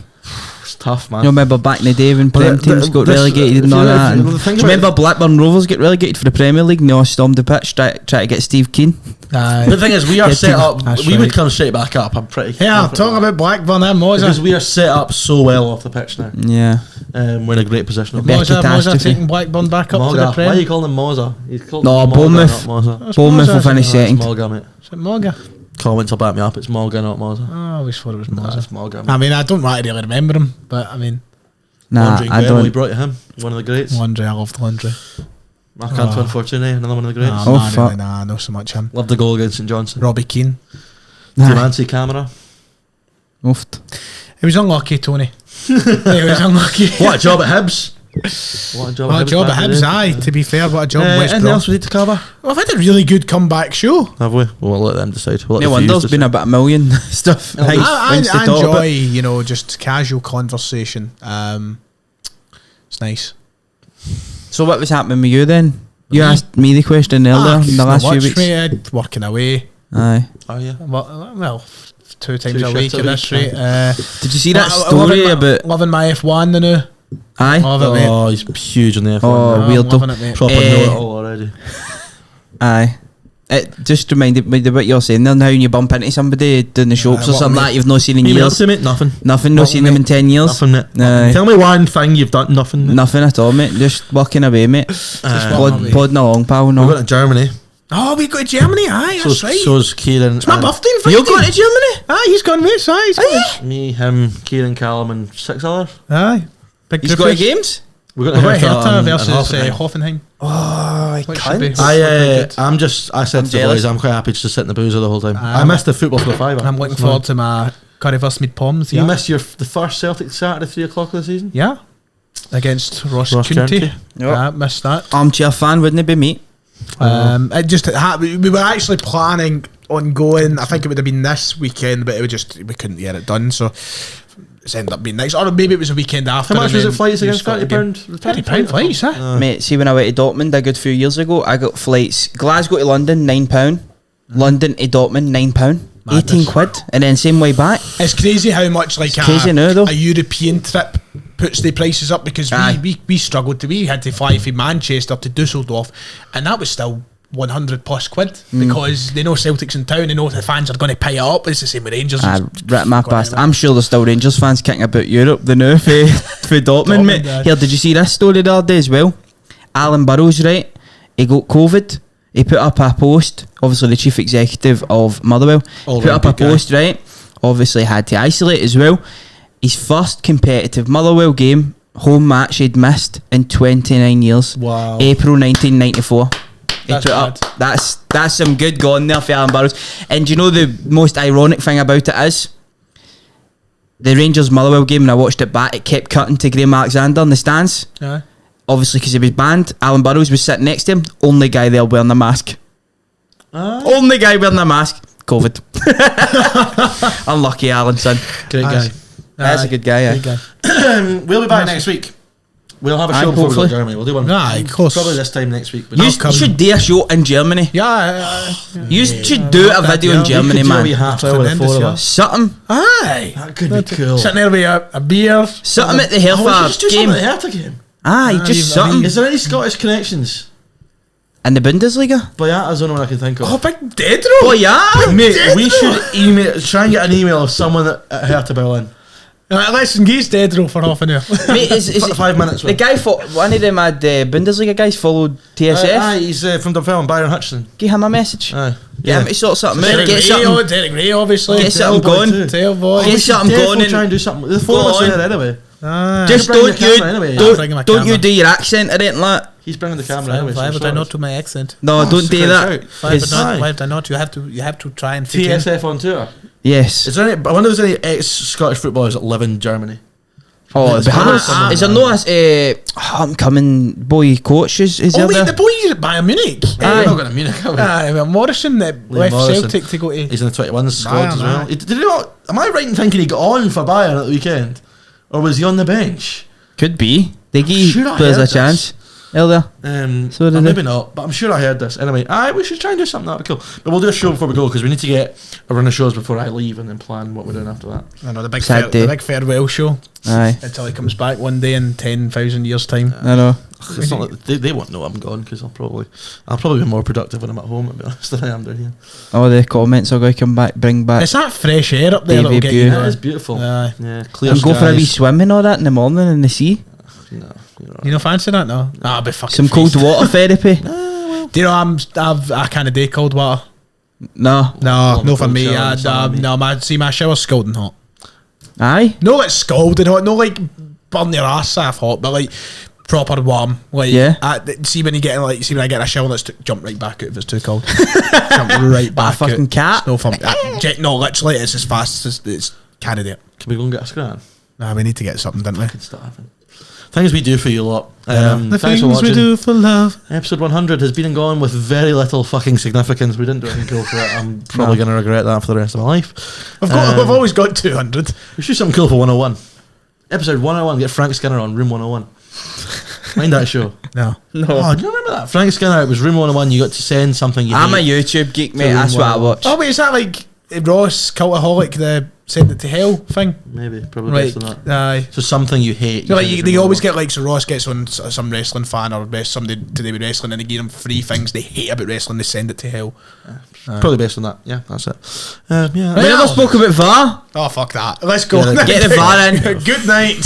It's tough, man. You remember back in the day when Prem teams got relegated and all that? Do you remember Blackburn Rovers get relegated for the Premier League and they all stormed the pitch try to get Steve Keane? The thing is, we are Yeah, set up. that's We right. would come straight back up. I'm pretty. Yeah, I'm confident talking that. about Blackburn and because Moza. we are set up so well off the pitch now. Yeah. We're in a great position. Better Moza catastrophe. taking Blackburn back up to the Moga. Why are Prem. you calling him Moza? He's called No, Moga, Bournemouth. not Moza. That's Bournemouth Moza, will finish isn't it? It's second. Moga, mate. Is it Moga? Comments will back me up. It's Moga, not Moza. Oh, I always thought it was No, Moza. it's Moga. I Mate. mean, I don't really remember him, but I mean, Nah, Andre I Guerrero, we don't. brought him. One of the greats. Landry, I loved Landry. Marc Antoine Fortuné, another one of the greats. Nah, Oh, not fuck. really, nah, not so much him. Loved the goal against St Johnson. Robbie Keane. Do you fancy Camera? Oofed. He was unlucky, Tony. He was unlucky. What a job at Hibs. What a job What a job back at in the Hibs, day. aye, to be fair, what a job West Anything Brom. else we need to cover? Well, I've had a really good comeback show. Have we? We'll let them decide. We'll let No the wonder views there's been a bit of million stuff. No, Things I to talk about. enjoy, just casual conversation. It's nice. So what was happening with you then? You asked me the question earlier in the not last few much, weeks. mate, working away. Aye. Oh yeah. Well, 2 times Two a week shifts a at this week, rate. Did you see that loving story my- about? loving my F1 the new. Aye. Love it, mate. Oh, he's huge on the F1. Oh, now. weird I'm though. loving it, mate. Proper know it all already. Aye. It just reminded me of what you're saying there. Now when you bump into somebody doing the shops or what, something mate? like that you've not seen in Me years. else, mate? Nothing. Nothing. Not What, seen them in mate? 10 years. Nothing, mate. Aye. Tell me one thing you've done. Nothing. Mate. Nothing at all, mate. Just working away, mate. walking away. Plodding along, pal. We're No. going to Germany. Oh, we go to Germany, aye, that's right. So's Kieran. It's my birthday in You're going to Germany? Aye, he's gone, mate, aye, he's gone. Me, him, Kieran, Callum, and 6 others. Aye. Big He's group got of- games? We're We're going going to to Hertha and versus Hoffenheim. Hoffenheim. Oh, Which should be I said to the jealous. boys, I'm quite happy just to sit in the boozer the whole time. I I'm- missed the football for the fiver. I'm looking forward to my Currywurst Mead Poms. You Yeah. missed the first Celtic Saturday 3 o'clock of the season? Yeah. Against Ross Ross County. County. Yeah, missed that. Armchair fan, wouldn't it be, mate? We were actually planning on going. I think it would have been this weekend, but we couldn't get it done. So it's ended up being nice. Or maybe it was a weekend after. How much and was then it flights you against just got the game. £30? £30 flights, huh? Mate, see when I went to Dortmund a good few years ago, I got flights Glasgow to London, £9. London to Dortmund, £9. 18 quid. And then same way back. It's crazy how much like crazy now, though. a European trip puts the prices up because Aye. we struggled we had to fly from Manchester to Dusseldorf, and that was still 100 plus quid because they know Celtic's in town, they know the fans are going to pay it up. It's the same with Rangers. Right, my past. I'm sure there's still Rangers fans kicking about Europe, the new for Dortmund, Dortmund, mate. aye. Here, did you see this story the other day as well? Alan Burrows, right? He got COVID. He put up a post, obviously the chief executive of Motherwell, All put right, up a good guy. post, right? Obviously had to isolate as well. His first competitive Motherwell game, home match he'd missed in 29 years. Wow. April 1994. He That's put up. bad. That's some good going there for Alan Burrows. And do you know the most ironic thing about it is? The Rangers Motherwell game, and I watched it back, it kept cutting to Graham Alexander in the stands. Aye. Obviously, because he was banned. Alan Burrows was sitting next to him. Only guy there wearing a mask. Only guy wearing a mask. COVID. Unlucky, Alan, son. Great Aye. guy. That's a good guy, yeah. Good guy. We'll be back next week. We'll have a show before we go hopefully. to Germany. We'll do one. Aye, of course. Probably this time next week. But You come. should do a show in Germany. Yeah. You should do a video in Germany, we man. could do a wee half hour with the Tremendous, four of yeah. us. Something. Aye. That could be cool. Sitting there with a beer. Something at the Oh, we should Hertha just do game. something at the Hertha game. Aye, just you've- something. Is there any Scottish connections? In the Bundesliga? Boyata's the only one I can think of. Oh, big Dedro. Oh, yeah. Mate, we should try and get an email of someone at Hertha Berlin. Let's engage Dedro for half an hour. Mate, is 5 minutes. the guy, one of them mad Bundesliga guys followed TSF. Aye, he's from Dunfermline, Byron Hutchison. Give him a message. Aye. Get him to sort something out. Derek Get something. Ray, obviously. Get something Tail boy going. too. Tail boy. Get something going Try and and do something. The four of us Go are on. there anyway. Just bring the don't you camera anyway. I'll bring my don't you camera. do your accent or anything like that. He's bringing the camera anyway. Why so would I sorry. not do my accent? No, Oh, don't do scratch that. out. Why would, 'Cause- not, why would I not? You have to try and fit in. TSF on tour. Yes. Is there any? I wonder if there's any ex-Scottish footballers that live in Germany. Oh, It's it'd be hard. hard. Is there no homecoming boy coach? Is Oh there? wait, the boys at Bayern Munich. We're not going to Munich, are we? Morrison that left Morrison. Celtic to go to. He's in the 21 squad Bayern, as well. aye. Did he not? Am I right in thinking he got on for Bayern at the weekend, or was he on the bench? Could be. They give Sure I players heard a this. chance. Earlier. So did maybe they. not, but I'm sure I heard this. Anyway, we should try and do something that'd be cool. But we'll do a show before we go because we need to get a run of shows before I leave and then plan what we're doing after that. I know the big Sad day. the big farewell show Aye. until he comes back one day in 10,000 years time. I know. It's not like they won't know I'm gone because I'll probably be more productive when I'm at home, to be honest, than I am down here. All the comments are going to come back, bring back. It's that fresh air up there Davy that'll get Bew. you. Yeah, it's beautiful. Aye. Yeah, clear And go for a wee skies. swim and all that in the morning in the sea. No, you're right. You know, fancy that? No, I'll be fucking. Some cold feast. water therapy. Do you know I've a kind of day cold water? No. No, Oh, no for cold me. shower in the summer, mate. No, my shower's scalding hot. Aye. No, it's scalding hot. No, like burn your ass off hot, but like proper warm. Like Yeah. see when you get in, like see when I get in a shower, let's jump right back out if it's too cold. Jump right back. fucking out. cat. It's no fun. No, literally, it's as fast as it's carried it. Can we go and get a scran? Nah, we need to get something, didn't we? Good stuff. Things we do for you lot. The Thanks for things we watching. do for love. Episode 100 has been and gone with very little fucking significance. We didn't do anything cool for it. I'm probably going to regret that for the rest of my life. We've always got 200. We should do something cool for 101. Episode 101, get Frank Skinner on Room 101. Mind that show. No. Oh, do you remember that? Frank Skinner, it was Room 101. You got to send something you I'm a hate. YouTube geek, mate. Room That's what I 101. watch. Oh wait, is that like Ross Cultaholic, the Send It to Hell thing? Maybe, probably Right. based on that. Aye. So something you hate. You know, like send it to they Room always 101. get like, so Ross gets on some wrestling fan or somebody to do with wrestling, and they give them 3 things they hate about wrestling. They send it to hell. Probably based on that. Yeah, that's it. Yeah. We Well- never spoke about VAR. Oh fuck that! Let's go. Yeah, Get the VAR in. Good night.